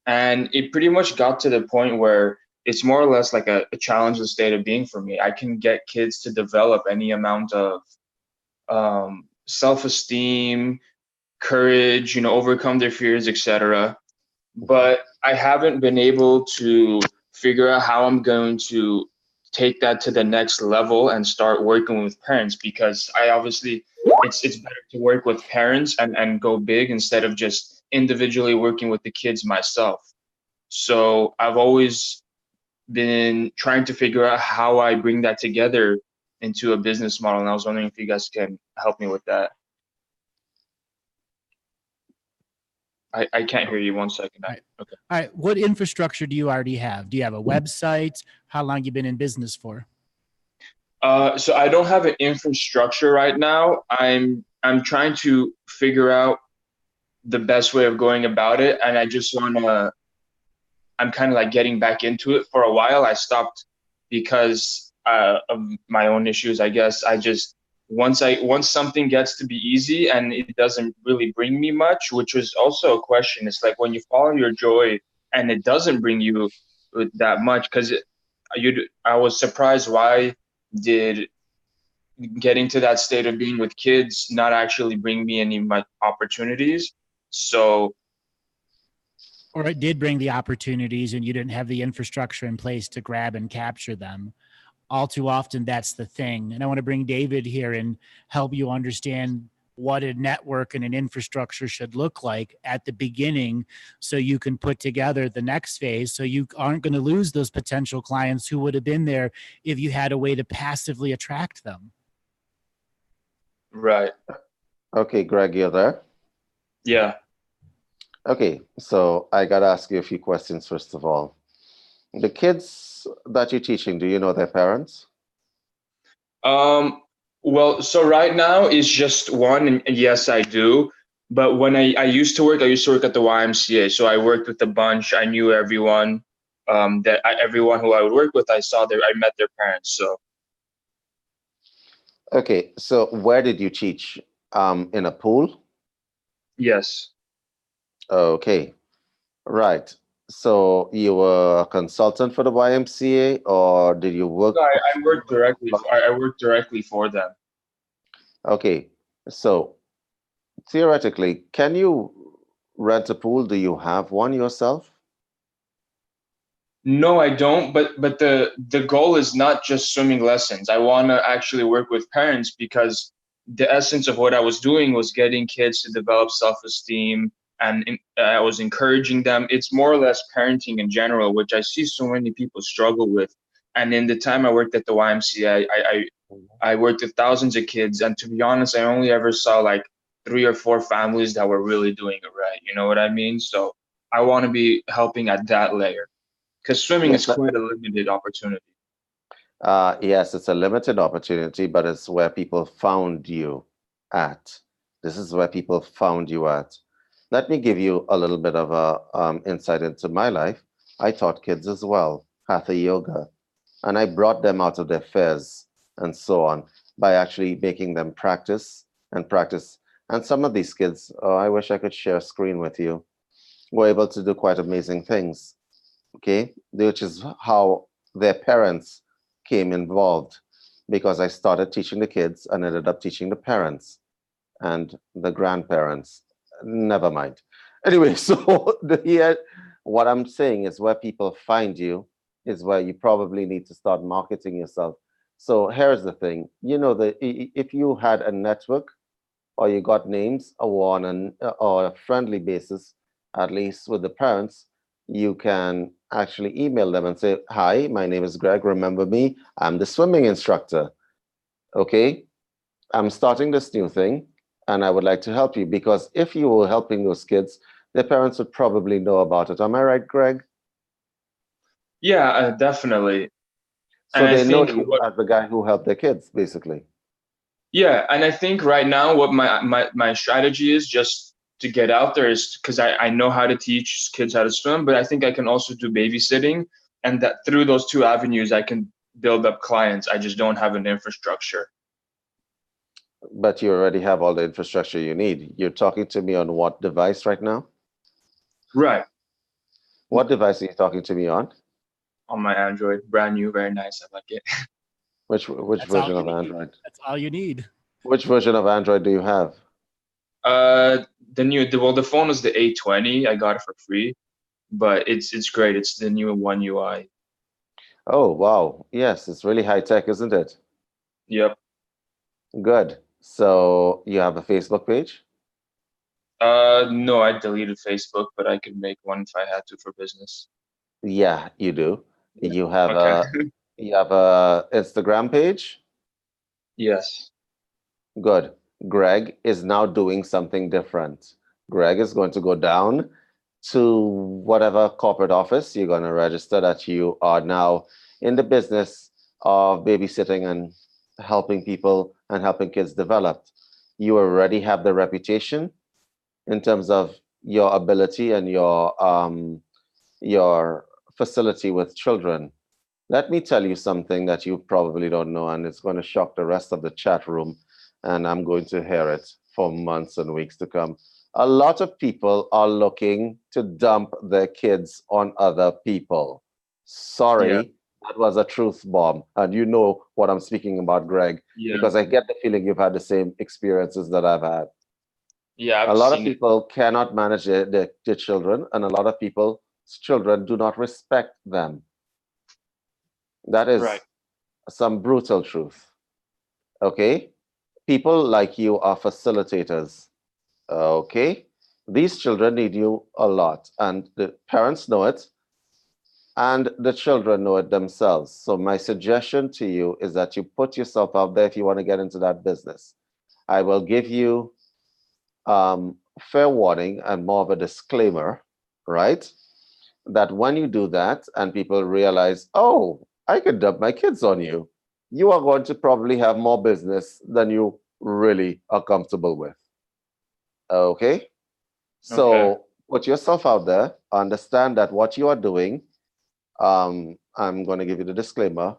And it pretty much got to the point where it's more or less like a challenging state of being for me. I can get kids to develop any amount of self-esteem, courage, overcome their fears, etc. But I haven't been able to figure out how I'm going to take that to the next level and start working with parents, because I obviously it's better to work with parents and go big instead of just individually working with the kids myself. So I've always been trying to figure out how I bring that together into a business model, and I was wondering if you guys can help me with that. I can't hear you. 1 second. All right. Okay. All right. What infrastructure do you already have? Do you have a website? How long you been in business for? So I don't have an infrastructure right now. I'm trying to figure out the best way of going about it, and I just wanna. I'm kind of like getting back into it. For a while, I stopped because of my own issues, I guess. I just once something gets to be easy and it doesn't really bring me much, which was also a question. It's like when you follow your joy and it doesn't bring you that much, because I was surprised, why did getting to that state of being with kids not actually bring me any much opportunities? So Or it did bring the opportunities and you didn't have the infrastructure in place to grab and capture them. All too often, that's the thing. And I want to bring David here and help you understand what a network and an infrastructure should look like at the beginning, so you can put together the next phase, so you aren't going to lose those potential clients who would have been there if you had a way to passively attract them. right. Okay, Greg, you're there? Yeah. Okay, so I got to ask you a few questions first of all. The kids that you're teaching, do you know their parents? Well, so right now it's just one, and yes, I do. But when I used to work at the YMCA. So I worked with a bunch. I knew everyone. Everyone who I would work with, I met their parents. So. Okay, so where did you teach? In a pool? Yes. Okay, right. So you were a consultant for the YMCA, or did you work? No, I worked directly. I worked directly for them. Okay, so theoretically, can you rent a pool? Do you have one yourself? No, I don't. But the goal is not just swimming lessons. I want to actually work with parents because the essence of what I was doing was getting kids to develop self-esteem, and I was encouraging them. It's more or less parenting in general, which I see so many people struggle with. And in the time I worked at the YMCA, I worked with thousands of kids, and to be honest, I only ever saw like 3 or 4 families that were really doing it right. You know what I mean? So I want to be helping at that layer because swimming is Yes, quite a limited opportunity. yes, it's a limited opportunity, but it's where people found you at. This is where people found you at. Let me give you a little bit of a insight into my life. I taught kids as well, hatha yoga, and I brought them out of their fears and so on by actually making them practice and practice. And some of these kids, oh, I wish I could share a screen with you, were able to do quite amazing things, okay? Which is how their parents came involved, because I started teaching the kids and ended up teaching the parents and the grandparents. Never mind. Anyway, so here, what I'm saying is where people find you is where you probably need to start marketing yourself. So here's the thing, you know, if you had a network or you got names or on or a friendly basis, at least with the parents, you can actually email them and say, hi, my name is Greg. Remember me? I'm the swimming instructor. Okay, I'm starting this new thing and I would like to help you, because if you were helping those kids, their parents would probably know about it. Am I right, Greg? Yeah, definitely. So And I they know think you as the guy who helped their kids, basically. yeah, and I think right now what my strategy is just to get out there is because I know how to teach kids how to swim, but I think I can also do babysitting, and that through those 2 avenues I can build up clients. I just don't have an infrastructure. But you already have all the infrastructure you need. You're talking to me on what device right now? Right. What device are you talking to me on? On my Android, brand new, very nice. I like it. Which That's all version you of need. Android? That's all you need. Which version of Android do you have? The phone is the A20. I got it for free, but it's great. It's the new One UI. Oh, wow. Yes, it's really high tech, isn't it? Yep. Good. So you have a Facebook page? No, I deleted Facebook, but I could make one if I had to for business. Yeah, you do. Yeah. You have Okay. a Instagram page? Yes. Good. Greg is now doing something different. Greg is going to go down to whatever corporate office you're going to register that you are now in the business of babysitting and helping people and helping kids develop. You already have the reputation in terms of your ability and your facility with children. Let me tell you something that you probably don't know, and it's going to shock the rest of the chat room, and I'm going to hear it for months and weeks to come. A lot of people are looking to dump their kids on other people. Yeah. Sorry, that was a truth bomb. And you know what I'm speaking about, Greg, Yeah. because I get the feeling you've had the same experiences that I've had. Yeah. A I've lot of seen it. people cannot manage their children, and a lot of people's children do not respect them. That Right. is some brutal truth. Okay? People like you are facilitators. Okay? These children need you a lot, and the parents know it, and the children know it themselves. So, my suggestion to you is that you put yourself out there if you want to get into that business. I will give you fair warning and more of a disclaimer, right? That when you do that and people realize, oh, I can dump my kids on you, you are going to probably have more business than you really are comfortable with. Okay? Okay. So put yourself out there, understand that what you are doing, I'm going to give you the disclaimer.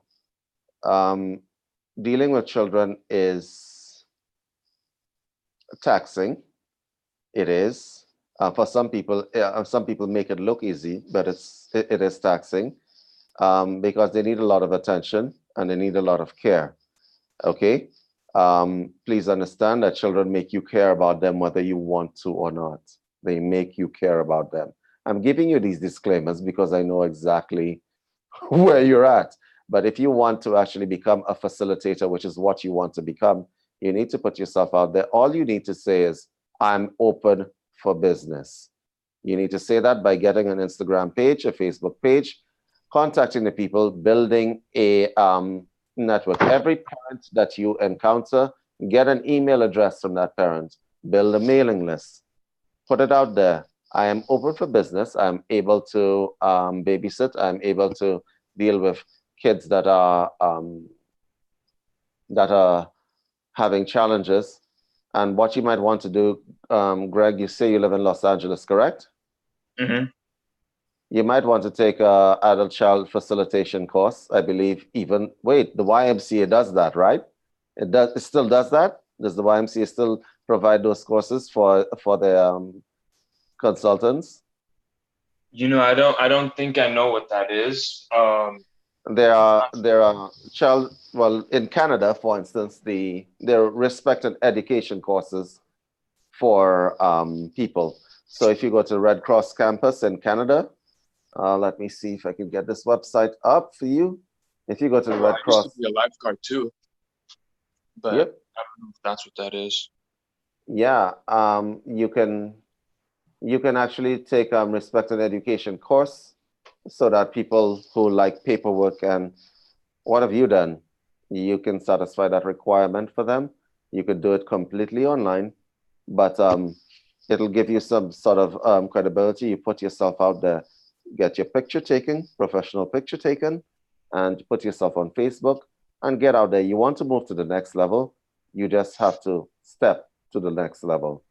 Um, Dealing with children is taxing. It is. For some people make it look easy, but it is taxing. Because they need a lot of attention and they need a lot of care. Okay? Please understand that children make you care about them whether you want to or not. They make you care about them. I'm giving you these disclaimers because I know exactly where you're at. But if you want to actually become a facilitator, which is what you want to become, you need to put yourself out there. All you need to say is, I'm open for business. You need to say that by getting an Instagram page, a Facebook page, contacting the people, building a network. Every parent that you encounter, get an email address from that parent, build a mailing list, put it out there. I am open for business. I'm able to babysit. I'm able to deal with kids that are having challenges. And what you might want to do, Greg, you say you live in Los Angeles, correct? Mm-hmm. You might want to take a adult child facilitation course. I believe even, wait, the YMCA does that, right? It still does that? Does the YMCA still provide those courses for the consultants? You know, I don't think I know what that is. There are child, well, in Canada, for instance, there are respect and education courses for people. So if you go to Red Cross campus in Canada, let me see if I can get this website up for you. If you go to the Red Cross, I used to be a lifeguard too, but yep. I don't know if that's what that is. Yeah, you can actually take respect and education course, so that people who like paperwork and what have you done, you can satisfy that requirement for them. You could do it completely online, but it'll give you some sort of credibility. You put yourself out there, get your picture taken, professional picture taken, and put yourself on Facebook and get out there. You want to move to the next level, you just have to step to the next level.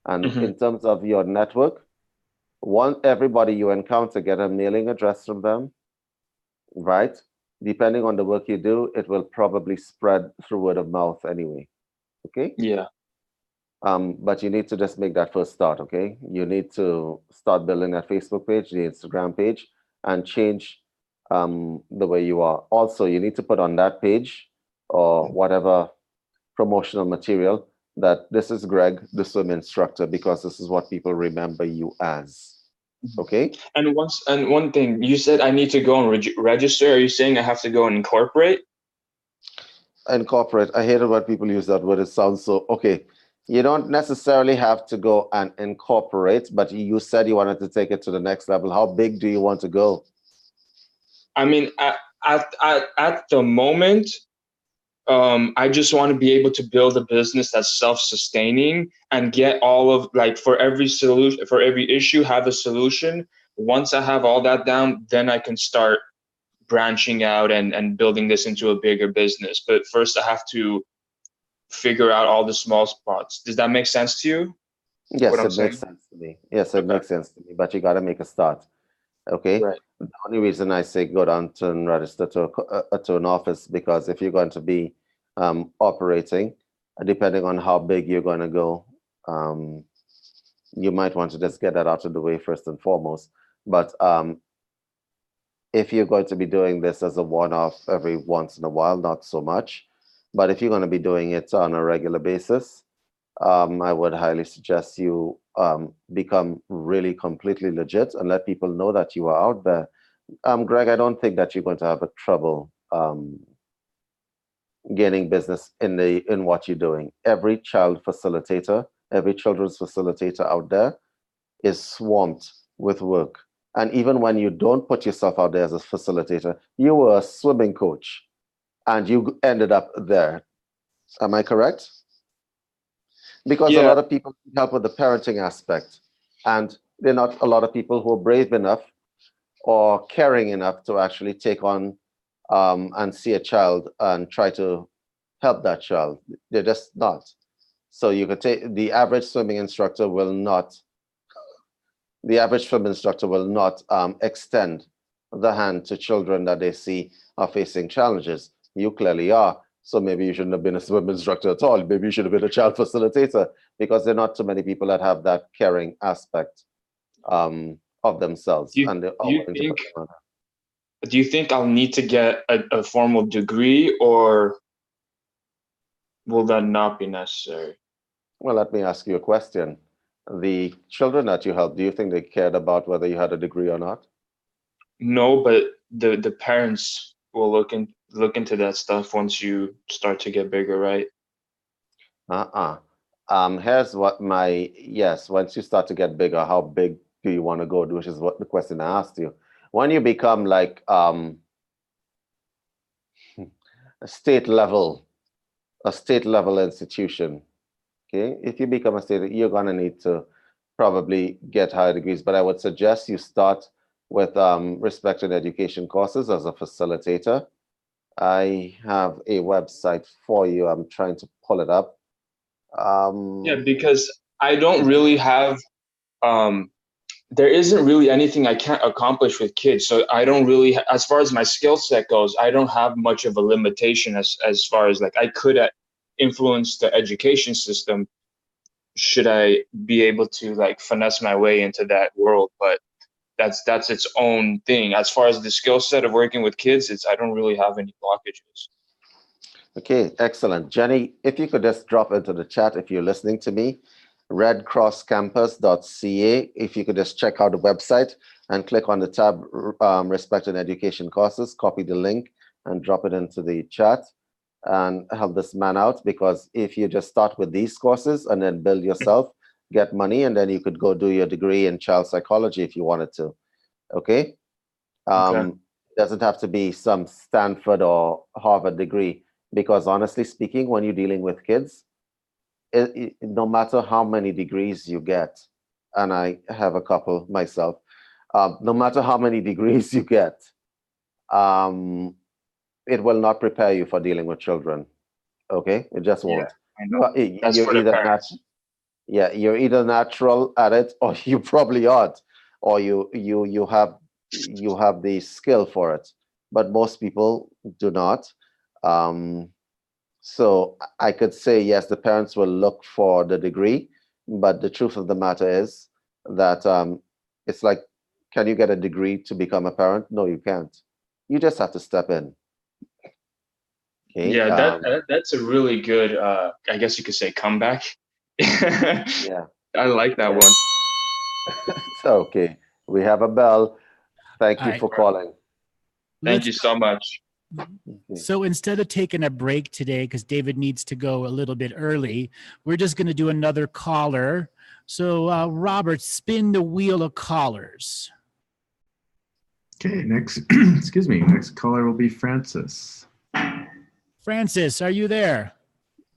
And in terms of your network, everybody you encounter, get a mailing address from them, right? Depending on the work you do, it will probably spread through word of mouth anyway. Okay? Yeah. But you need to just make that first start, okay? You need to start building that Facebook page, the Instagram page, and change the way you are. Also, you need to put on that page or whatever promotional material that this is Greg, the swim instructor, because this is what people remember you as. Okay? And one thing, you said I need to go and register. Are you saying I have to go and incorporate? Incorporate. I hate it when people use that word. It sounds so, okay. You don't necessarily have to go and incorporate, but you said you wanted to take it to the next level. How big do you want to go? I mean, at the moment, I just want to be able to build a business that's self-sustaining and get all of, like, for every solution, for every issue, have a solution. Once I have all that down, then I can start branching out and building this into a bigger business. But first I have to figure out all the small spots. Does that make sense to you? Yes, it makes sense to me. Yes, it makes sense to me, but you got to make a start. Okay. Right. The only reason I say go down to and register to an office, because if you're going to be operating, depending on how big you're going to go, you might want to just get that out of the way first and foremost. But if you're going to be doing this as a one-off every once in a while, not so much. But if you're going to be doing it on a regular basis, I would highly suggest you become really completely legit and let people know that you are out there. Greg, I don't think that you're going to have a trouble gaining business in what you're doing. Every children's facilitator out there is swamped with work. And even when you don't put yourself out there as a facilitator, you were a swimming coach and you ended up there. Am I correct? Because a lot of people need help with the parenting aspect, and there are not a lot of people who are brave enough or caring enough to actually take on and see a child and try to help that child. They're just not. So you could take the average swim instructor will not extend the hand to children that they see are facing challenges. You clearly are. So maybe you shouldn't have been a swim instructor at all. Maybe you should have been a child facilitator, because there are not too many people that have that caring aspect of themselves. Do you think I'll need to get a formal degree, or will that not be necessary? Well, let me ask you a question. The children that you helped, do you think they cared about whether you had a degree or not? No, but the parents will look into that stuff once you start to get bigger, right? Here's what once you start to get bigger, how big do you want to go? Which is what the question I asked you. When you become like a state level institution, okay? If you become a state, you're gonna need to probably get higher degrees, but I would suggest you start with respect and education courses as a facilitator. I have a website for you. I'm trying to pull it up. Yeah, because I don't really have, there isn't really anything I can't accomplish with kids. So I don't really, as far as my skill set goes, I don't have much of a limitation as far as like I could influence the education system should I be able to like finesse my way into that world. But that's its own thing. As far as the skill set of working with kids, I don't really have any blockages. Okay, excellent. Jenny, if you could just drop into the chat if you're listening to me, redcrosscampus.ca. If you could just check out the website and click on the tab Respect and Education Courses, copy the link and drop it into the chat and help this man out, because if you just start with these courses and then build yourself, get money, and then you could go do your degree in child psychology if you wanted to. Okay? It doesn't have to be some Stanford or Harvard degree, because honestly speaking, when you're dealing with kids, no matter how many degrees you get, and I have a couple myself, no matter how many degrees you get, it will not prepare you for dealing with children. Okay, it just won't. That's for the parents. You're either natural at it, or you probably aren't, or you have the skill for it. But most people do not. So I could say, yes, the parents will look for the degree, but the truth of the matter is that it's like, can you get a degree to become a parent? No, you can't. You just have to step in. Okay? Yeah, that's a really good, I guess you could say, comeback. Yeah. I like that one. So, okay, we have a bell. Thank you for calling. Thank you so much. So instead of taking a break today, because David needs to go a little bit early, we're just going to do another caller. So Robert, spin the wheel of callers. Okay, next caller will be Francis. Francis, are you there?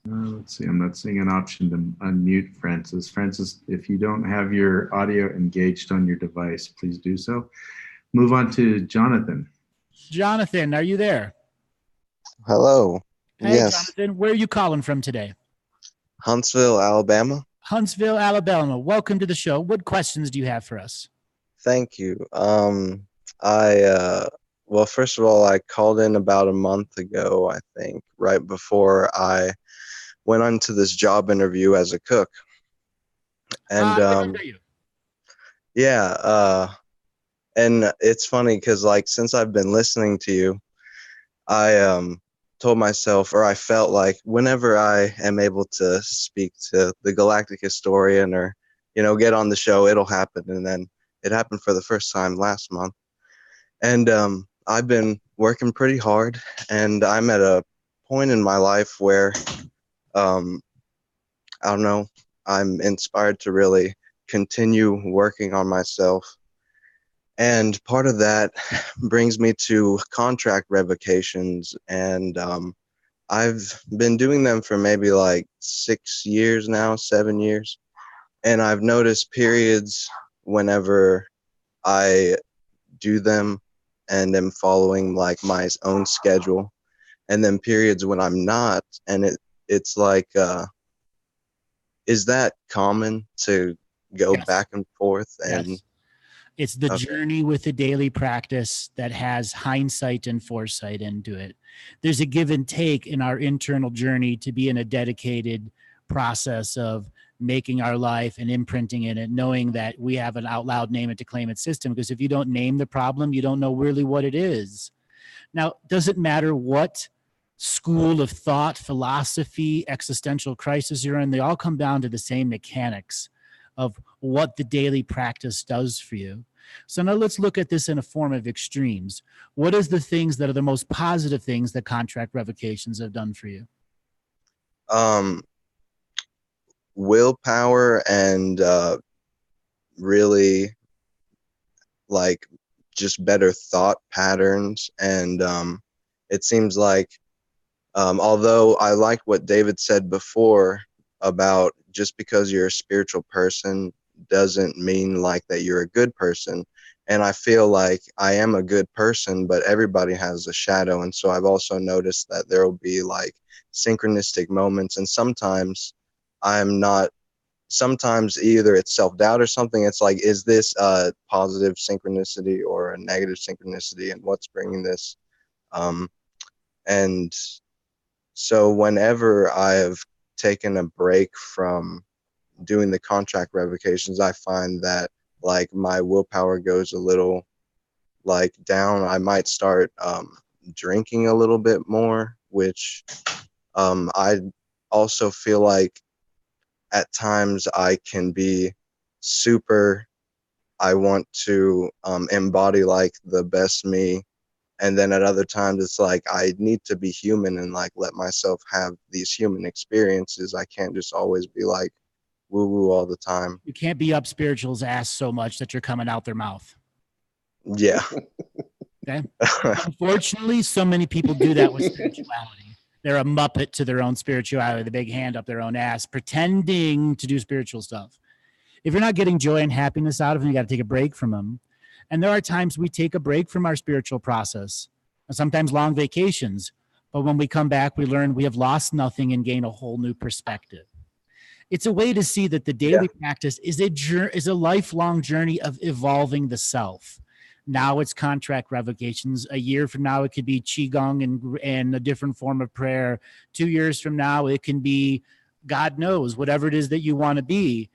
Let's see, I'm not seeing an option to unmute Francis. Francis, if you don't have your audio engaged on your device, please do so. Move on to Jonathan. Jonathan, are you there? Hello. Hey, yes. Jonathan, where are you calling from today? Huntsville, Alabama. Huntsville, Alabama. Welcome to the show. What questions do you have for us? Thank you. Well, first of all, I called in about a month ago, I think, right before I went on to this job interview as a cook. And and it's funny because like since I've been listening to you, I told myself, or I felt like whenever I am able to speak to the Galactic historian or, get on the show, it'll happen. And then it happened for the first time last month. And I've been working pretty hard, and I'm at a point in my life where, I don't know, I'm inspired to really continue working on myself. And part of that brings me to contract revocations, and I've been doing them for maybe like 6 years now, 7 years. And I've noticed periods whenever I do them and am following like my own schedule, and then periods when I'm not. And it's like, is that common to go back and forth? And yes. It's the journey with the daily practice that has hindsight and foresight into it. There's a give and take in our internal journey to be in a dedicated process of making our life and imprinting in it, knowing that we have an out loud name it to claim it system. Because if you don't name the problem, you don't know really what it is. Now, does it matter what school of thought, philosophy, existential crisis you're in? They all come down to the same mechanics of what the daily practice does for you. So now let's look at this in a form of extremes. What is the things that are the most positive things that contract revocations have done for you? Willpower and really like just better thought patterns. And it seems like, although I like what David said before about just because you're a spiritual person doesn't mean like that you're a good person. And I feel like I am a good person, but everybody has a shadow. And so I've also noticed that there will be like synchronistic moments. And sometimes sometimes either it's self-doubt or something. It's like, is this a positive synchronicity or a negative synchronicity? And what's bringing this? And so whenever I have taken a break from doing the contract revocations, I find that like my willpower goes a little like down. I might start drinking a little bit more, which I also feel like at times I can be super, I want to embody like the best me. And then at other times it's like I need to be human and like let myself have these human experiences. I can't just always be like woo woo all the time. You can't be up spiritual's ass so much that you're coming out their mouth. Yeah. Okay. Unfortunately, so many people do that with spirituality. They're a muppet to their own spirituality, the big hand up their own ass, pretending to do spiritual stuff. If you're not getting joy and happiness out of them, you got to take a break from them. And there are times we take a break from our spiritual process, and sometimes long vacations. But when we come back, we learn we have lost nothing and gain a whole new perspective. It's a way to see that the daily practice is a lifelong journey of evolving the self. Now it's contract revocations. A year from now, it could be qigong and a different form of prayer. 2 years from now, it can be God knows, whatever it is that you want to be.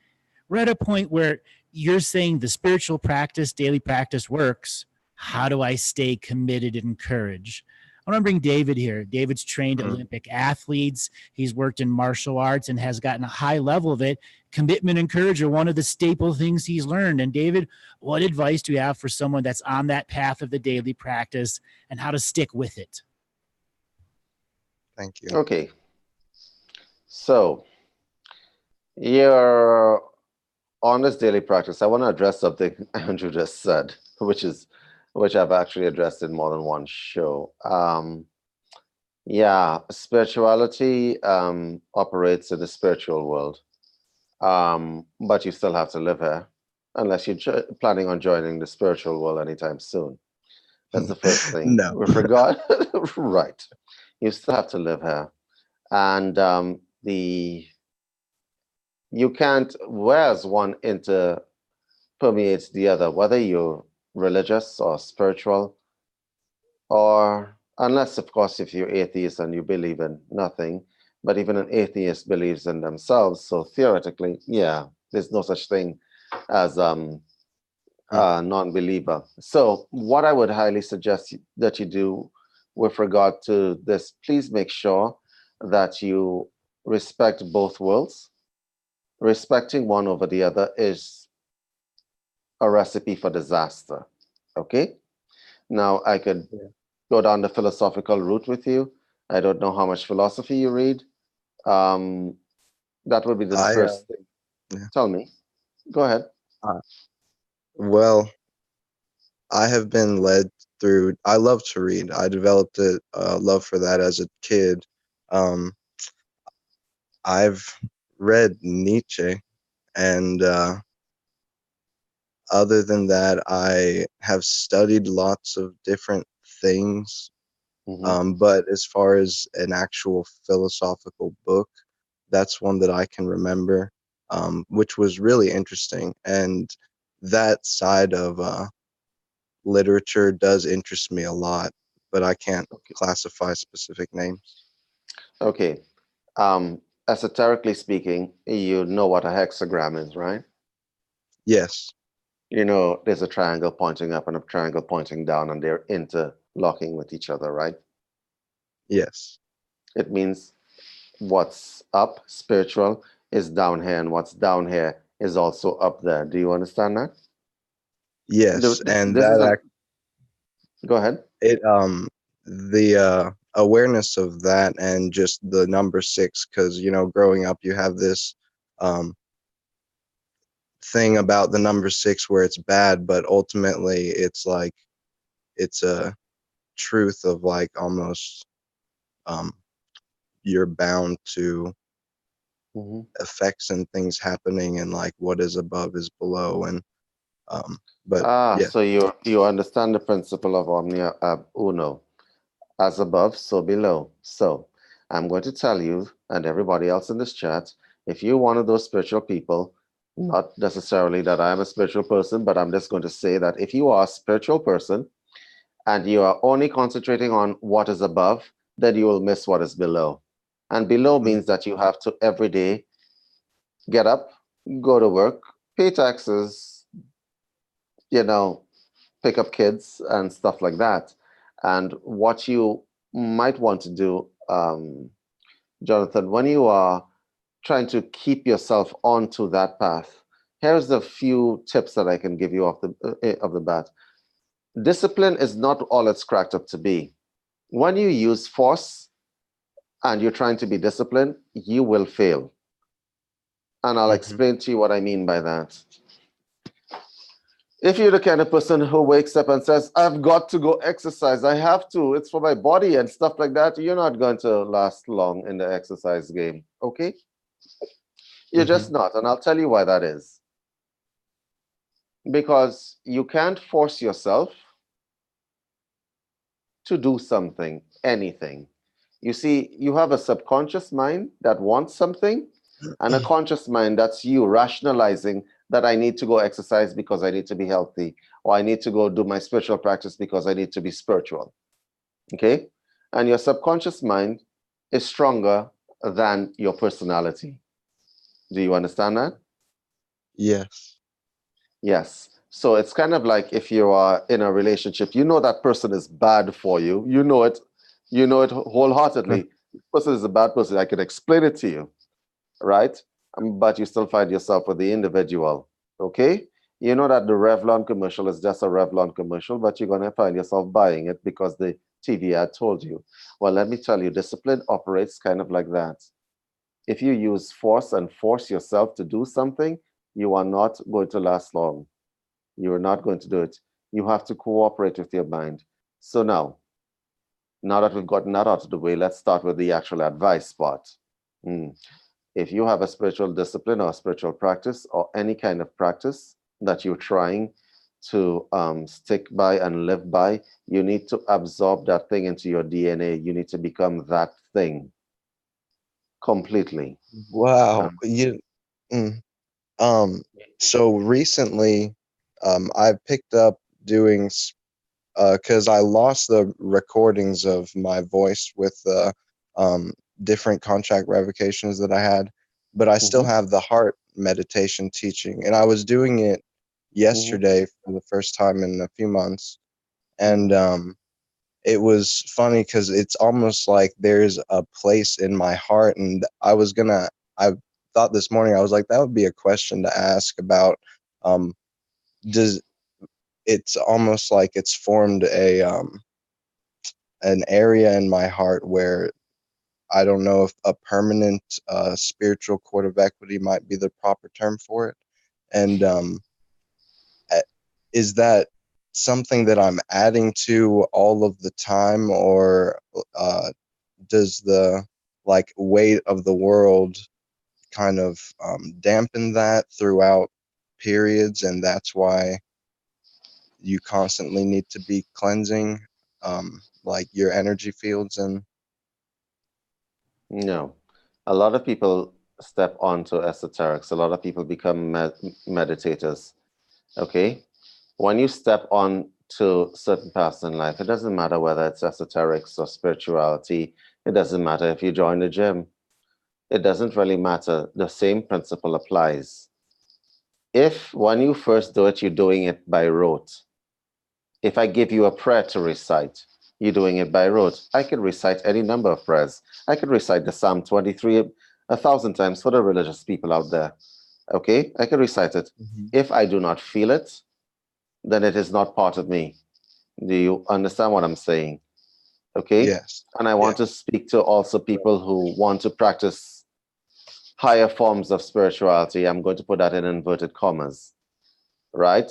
We're at a point where you're saying the spiritual practice, daily practice works. How do I stay committed and encouraged? I want to bring David here. David's trained Olympic athletes. He's worked in martial arts and has gotten a high level of it. Commitment and courage are one of the staple things he's learned. And David, what advice do you have for someone that's on that path of the daily practice and how to stick with it? Thank you. Okay. So you're on this daily practice. I want to address something Andrew just said, which I've actually addressed in more than one show. Spirituality operates in the spiritual world, but you still have to live here, unless you're planning on joining the spiritual world anytime soon. That's the first thing. No. With regard, right? You still have to live here, and you can't. Whereas one permeates the other, whether you're religious or spiritual, or unless, of course, if you're atheist and you believe in nothing, but even an atheist believes in themselves. So theoretically, there's no such thing as a non-believer. So what I would highly suggest that you do with regard to this, please make sure that you respect both worlds. Respecting one over the other is a recipe for disaster. Okay? Now, I could go down the philosophical route with you. I don't know how much philosophy you read. That would be the first thing. Yeah. Tell me. Go ahead. Well, I have been led through, I love to read. I developed a love for that as a kid. I've read Nietzsche, and other than that, I have studied lots of different things. But as far as an actual philosophical book, that's one that I can remember, which was really interesting. And that side of literature does interest me a lot, but I can't classify specific names. Okay. Esoterically speaking, you know what a hexagram is, right? Yes. You know, there's a triangle pointing up and a triangle pointing down, and they're interlocking with each other, right? Yes. It means what's up, spiritual, is down here, and what's down here is also up there. Do you understand that? Yes, and This is that go ahead. the awareness of that and just the number 6, because growing up you have this um thing about the number 6 where it's bad, but ultimately it's like it's a truth of like almost um you're bound to effects and things happening, and like what is above is below, and but yeah. So you understand the principle of omnia ab uno, as above, so below. So I'm going to tell you and everybody else in this chat, if you're one of those spiritual people, not necessarily that I'm a spiritual person, but I'm just going to say that if you are a spiritual person and you are only concentrating on what is above, then you will miss what is below. And below means that you have to every day get up, go to work, pay taxes, pick up kids and stuff like that. And what you might want to do, Jonathan, when you are trying to keep yourself onto that path, here's a few tips that I can give you off the bat. Discipline is not all it's cracked up to be. When you use force and you're trying to be disciplined, you will fail. And I'll explain to you what I mean by that. If you're the kind of person who wakes up and says, I've got to go exercise, I have to, it's for my body and stuff like that, you're not going to last long in the exercise game, okay? You're just not, and I'll tell you why that is. Because you can't force yourself to do something, anything. You see, you have a subconscious mind that wants something, and a conscious mind that's you rationalizing that I need to go exercise because I need to be healthy, or I need to go do my spiritual practice because I need to be spiritual. Okay? And your subconscious mind is stronger than your personality. Do you understand that? Yes. Yes. So it's kind of like if you are in a relationship, you know that person is bad for you. You know it wholeheartedly. This person is a bad person. I can explain it to you, right? But you still find yourself with the individual, okay? You know that the Revlon commercial is just a Revlon commercial, but you're going to find yourself buying it because the TV ad told you. Well, let me tell you, discipline operates kind of like that. If you use force and force yourself to do something, you are not going to last long. You are not going to do it. You have to cooperate with your mind. So now that we've gotten that out of the way, let's start with the actual advice part. If you have a spiritual discipline or a spiritual practice or any kind of practice that you're trying to stick by and live by, you need to absorb that thing into your DNA. You need to become that thing completely. Wow. So recently, I picked up doing, because I lost the recordings of my voice with different contract revocations that I had, but I still have the heart meditation teaching, and I was doing it yesterday for the first time in a few months, and it was funny because it's almost like there's a place in my heart, and I thought this morning, I was like, that would be a question to ask about, it's almost like it's formed an area in my heart where I don't know if a permanent spiritual court of equity might be the proper term for it. And is that something that I'm adding to all of the time, or does the weight of the world kind of dampen that throughout periods, and that's why you constantly need to be cleansing your energy fields? And no, a lot of people step onto esoterics. A lot of people become meditators. Okay, when you step on to certain paths in life, it doesn't matter whether it's esoterics or spirituality. It doesn't matter if you join the gym. It doesn't really matter. The same principle applies. If when you first do it, you're doing it by rote. If I give you a prayer to recite, you're doing it by rote. I can recite any number of prayers. I can recite the Psalm 23 1,000 times for the religious people out there. Okay, I can recite it. If I do not feel it, then it is not part of me. Do you understand what I'm saying? Okay. Yes. And I want to speak to also people who want to practice higher forms of spirituality. I'm going to put that in inverted commas, right?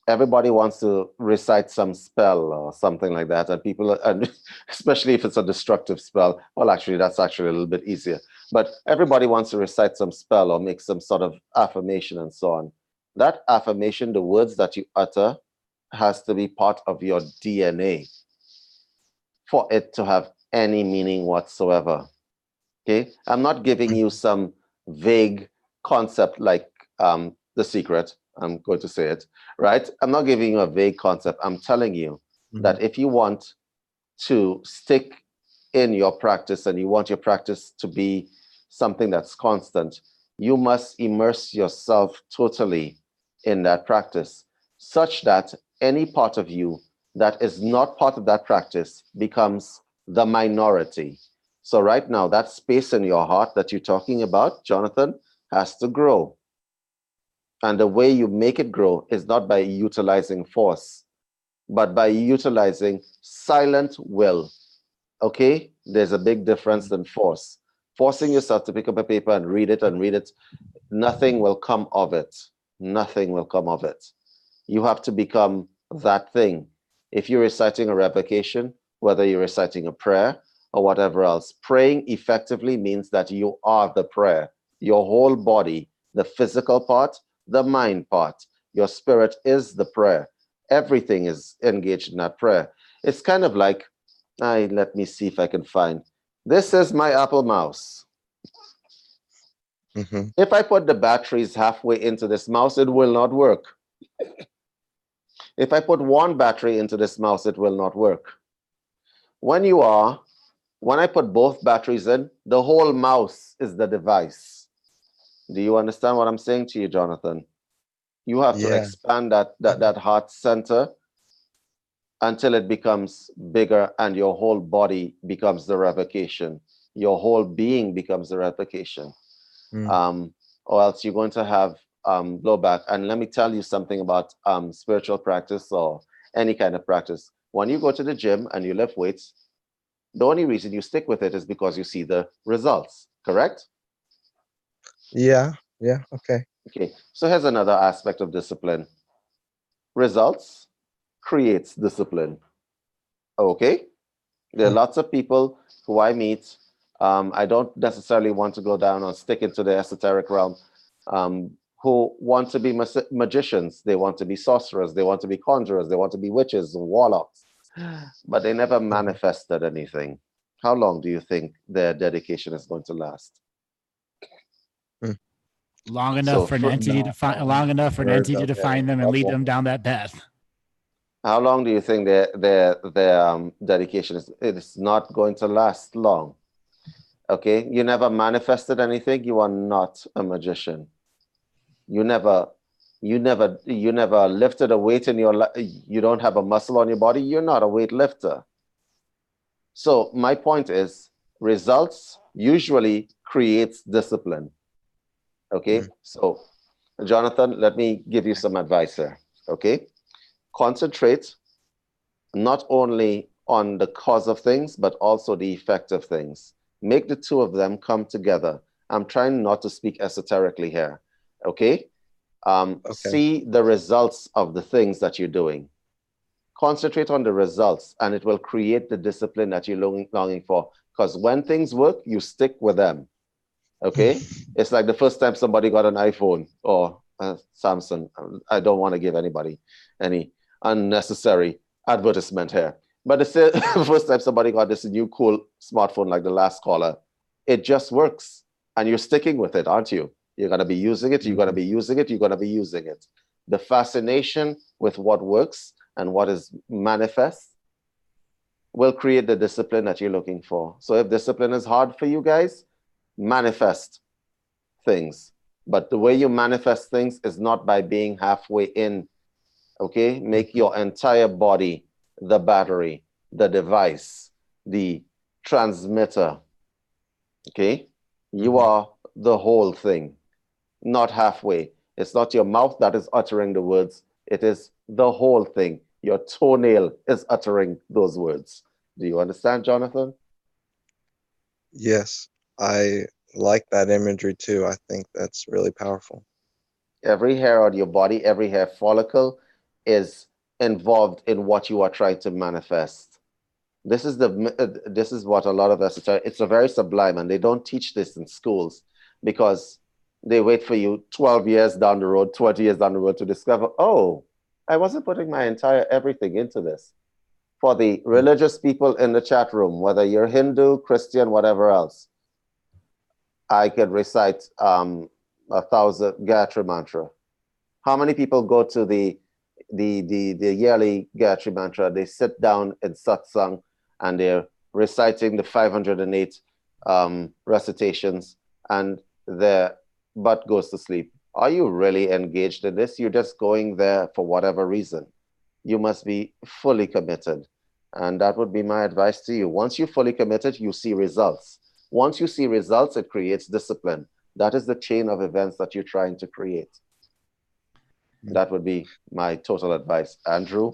Everybody wants to recite some spell or something like that, and people, and especially if it's a destructive spell. Well, actually, that's actually a little bit easier. But everybody wants to recite some spell or make some sort of affirmation and so on. That affirmation, the words that you utter, has to be part of your DNA for it to have any meaning whatsoever. Okay, I'm not giving you some vague concept like The Secret. I'm going to say it, right? I'm not giving you a vague concept. I'm telling you that if you want to stick in your practice and you want your practice to be something that's constant, you must immerse yourself totally in that practice, such that any part of you that is not part of that practice becomes the minority. So right now, that space in your heart that you're talking about, Jonathan, has to grow. And the way you make it grow is not by utilizing force, but by utilizing silent will. Okay? There's a big difference than force. Forcing yourself to pick up a paper and read it, nothing will come of it. Nothing will come of it. You have to become that thing. If you're reciting a revocation, whether you're reciting a prayer or whatever else, praying effectively means that you are the prayer. Your whole body, the physical part, the mind part, your spirit is the prayer. Everything is engaged in that prayer. It's kind of like, let me see if I can find. This is my Apple mouse. If I put the batteries halfway into this mouse, it will not work. If I put one battery into this mouse, it will not work. When I put both batteries in, the whole mouse is the device. Do you understand what I'm saying to you, Jonathan? You have to expand that heart center until it becomes bigger and your whole body becomes the revocation. Your whole being becomes the revocation. Or else you're going to have blowback. And let me tell you something about spiritual practice or any kind of practice. When you go to the gym and you lift weights, the only reason you stick with it is because you see the results, correct? Yeah, okay. Okay, so here's another aspect of discipline. Results creates discipline. Okay, there are lots of people who I meet. I don't necessarily want to go down or stick into the esoteric realm, who want to be magicians. They want to be sorcerers. They want to be conjurers. They want to be witches and warlocks, but they never manifested anything. How long do you think their dedication is going to last? Long enough for an entity to find. Long enough for an entity to find them and lead them down that path. How long do you think their dedication is? It's not going to last long. Okay, you never manifested anything. You are not a magician. You never lifted a weight in your life. You don't have a muscle on your body. You're not a weightlifter. So my point is, results usually creates discipline. Okay, so Jonathan, let me give you some advice here. Okay, concentrate not only on the cause of things, but also the effect of things. Make the two of them come together. I'm trying not to speak esoterically here. Okay? See the results of the things that you're doing. Concentrate on the results, and it will create the discipline that you're longing for. Because when things work, you stick with them. Okay? It's like the first time somebody got an iPhone or Samsung. I don't want to give anybody any unnecessary advertisement here. But the first time somebody got this new cool smartphone like the last caller, it just works. And you're sticking with it, aren't you? You're going to be using it. You're going to be using it. You're going to be using it. The fascination with what works and what is manifest will create the discipline that you're looking for. So if discipline is hard for you guys, manifest things. But the way you manifest things is not by being halfway in. Okay? Make your entire body the battery, the device, the transmitter. Okay? You are the whole thing. not halfway. It's not your mouth that is uttering the words. It is the whole thing. Your toenail is uttering those words. Do you understand, Jonathan? Yes, I like that imagery too. I think that's really powerful. Every hair on your body, every hair follicle is involved in what you are trying to manifest. This is what a lot of us are. It's a very sublime, and they don't teach this in schools because they wait for you 12 years down the road, 20 years down the road to discover, oh, I wasn't putting my entire everything into this. For the religious people in the chat room, whether you're Hindu, Christian, whatever else, I could recite 1,000 Gayatri mantra. How many people go to the yearly Gayatri mantra? They sit down in satsang and they're reciting the 508 recitations, and their butt goes to sleep. Are you really engaged in this? You're just going there for whatever reason. You must be fully committed. And that would be my advice to you. Once you're fully committed, you see results. Once you see results, it creates discipline. That is the chain of events that you're trying to create. That would be my total advice. Andrew,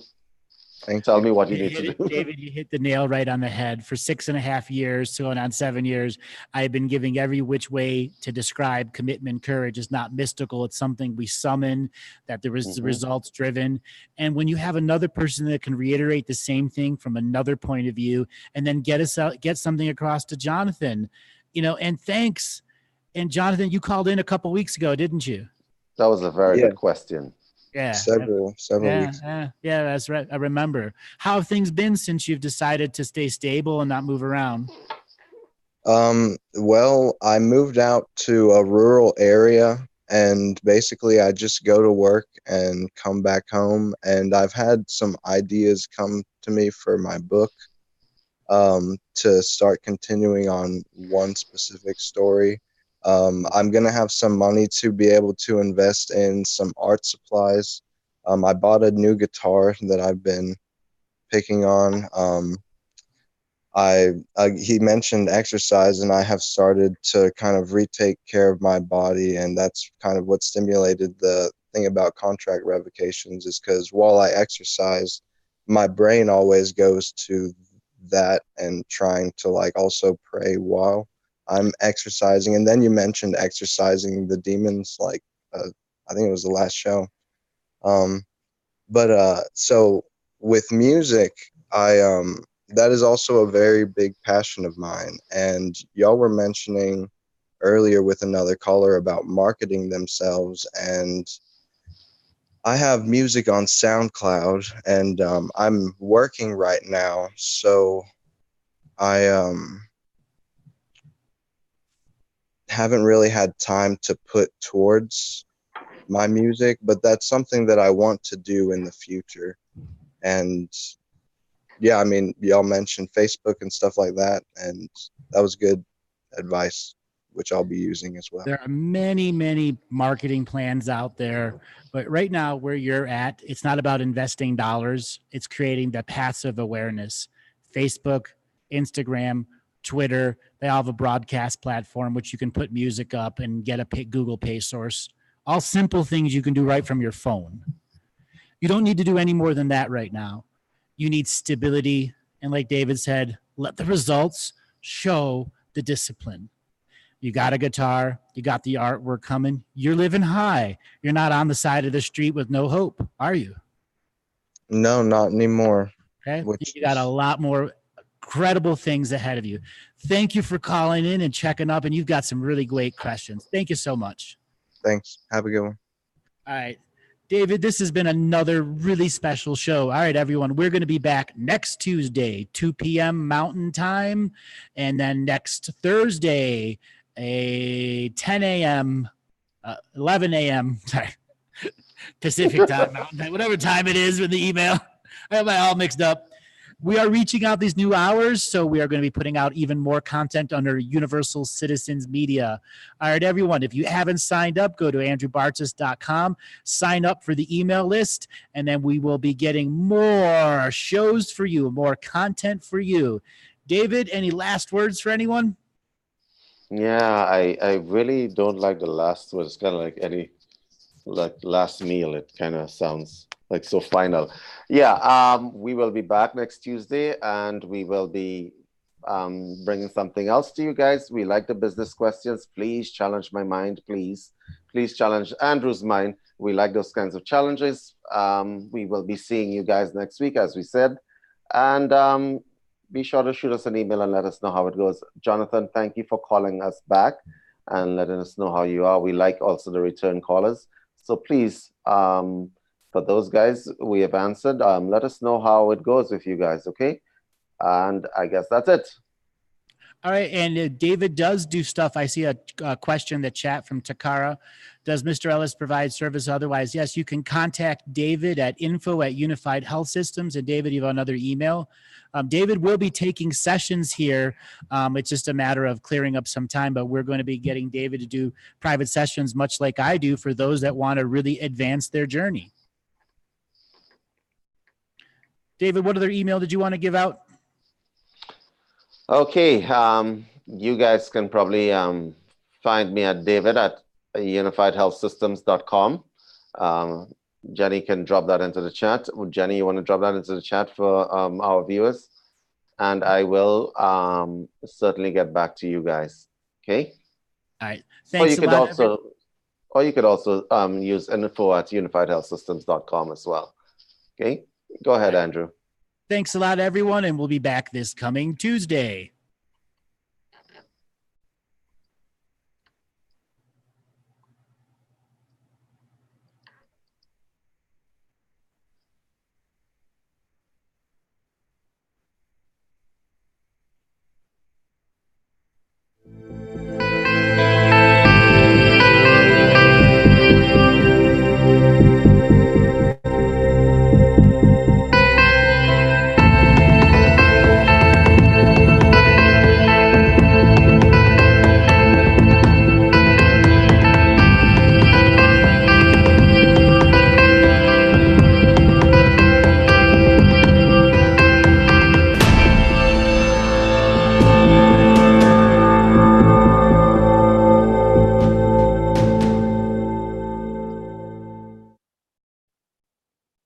tell me what you need to do. David, you hit the nail right on the head. For 6.5 years, going on 7 years, I've been giving every which way to describe commitment. Courage is not mystical. It's something we summon, that there is results driven. And when you have another person that can reiterate the same thing from another point of view, and then get something across to Jonathan, and thanks. And Jonathan, you called in a couple weeks ago, didn't you? That was a very good question. Yeah. Several weeks. Yeah, that's right. I remember. How have things been since you've decided to stay stable and not move around? Well, I moved out to a rural area, and basically I just go to work and come back home. And I've had some ideas come to me for my book, to start continuing on one specific story. I'm going to have some money to be able to invest in some art supplies. I bought a new guitar that I've been picking on. He mentioned exercise, and I have started to kind of retake care of my body, and that's kind of what stimulated the thing about contract revocations, is because while I exercise, my brain always goes to that and trying to also pray while I'm exercising. And then you mentioned exercising the demons, I think it was the last show. So with music, that is also a very big passion of mine. And y'all were mentioning earlier with another caller about marketing themselves. And I have music on SoundCloud, and I'm working right now. So I haven't really had time to put towards my music, but that's something that I want to do in the future. And yeah, I mean, y'all mentioned Facebook and stuff like that, and that was good advice, which I'll be using as well. There are many, many marketing plans out there, but right now where you're at, it's not about investing dollars. It's creating the passive awareness. Facebook, Instagram, Twitter, they all have a broadcast platform which you can put music up and get a Google Pay source. All simple things you can do right from your phone. You don't need to do any more than that right now. You need stability. And like David said, let the results show the discipline. You got a guitar, you got the artwork coming, you're living high. You're not on the side of the street with no hope, are you? No, not anymore. Okay. You got a lot more incredible things ahead of you. Thank you for calling in and checking up, and you've got some really great questions. Thank you so much. Thanks. Have a good one. All right. David, this has been another really special show. All right, everyone, we're going to be back next Tuesday, 2 p.m. Mountain Time, and then next Thursday, 10 a.m., 11 a.m., sorry, Pacific Time, Mountain Time, whatever time it is with the email. I have my all mixed up. We are reaching out these new hours, so we are going to be putting out even more content under Universal Citizens Media. All right, everyone, if you haven't signed up, go to andrewbartzis.com, sign up for the email list, and then we will be getting more shows for you, more content for you. David, any last words for anyone? Yeah, I really don't like the last word. It's kind of like any like last meal. It kind of sounds like so final. Yeah, we will be back next Tuesday, and we will be bringing something else to you guys. We like the business questions. Please challenge my mind, please. Please challenge Andrew's mind. We like those kinds of challenges. We will be seeing you guys next week, as we said. And be sure to shoot us an email and let us know how it goes. Jonathan, thank you for calling us back and letting us know how you are. We like also the return callers. So please, for those guys we have answered, let us know how it goes with you guys, okay? And I guess that's it. All right, and David does do stuff. I see a question in the chat from Takara. Does Mr. Ellis provide service otherwise? Yes, you can contact David at info@Unified Health Systems. And David, you have another email. David will be taking sessions here. It's just a matter of clearing up some time, but we're going to be getting David to do private sessions, much like I do, for those that want to really advance their journey. David, what other email did you want to give out? Okay, you guys can probably find me at david@unifiedhealthsystems.com. Jenny can drop that into the chat. Jenny, you want to drop that into the chat for our viewers? And I will certainly get back to you guys. Okay. All right. Thanks or you could also use info@unifiedhealthsystems.com as well. Okay. Go ahead, Andrew. Thanks a lot, everyone, and we'll be back this coming Tuesday.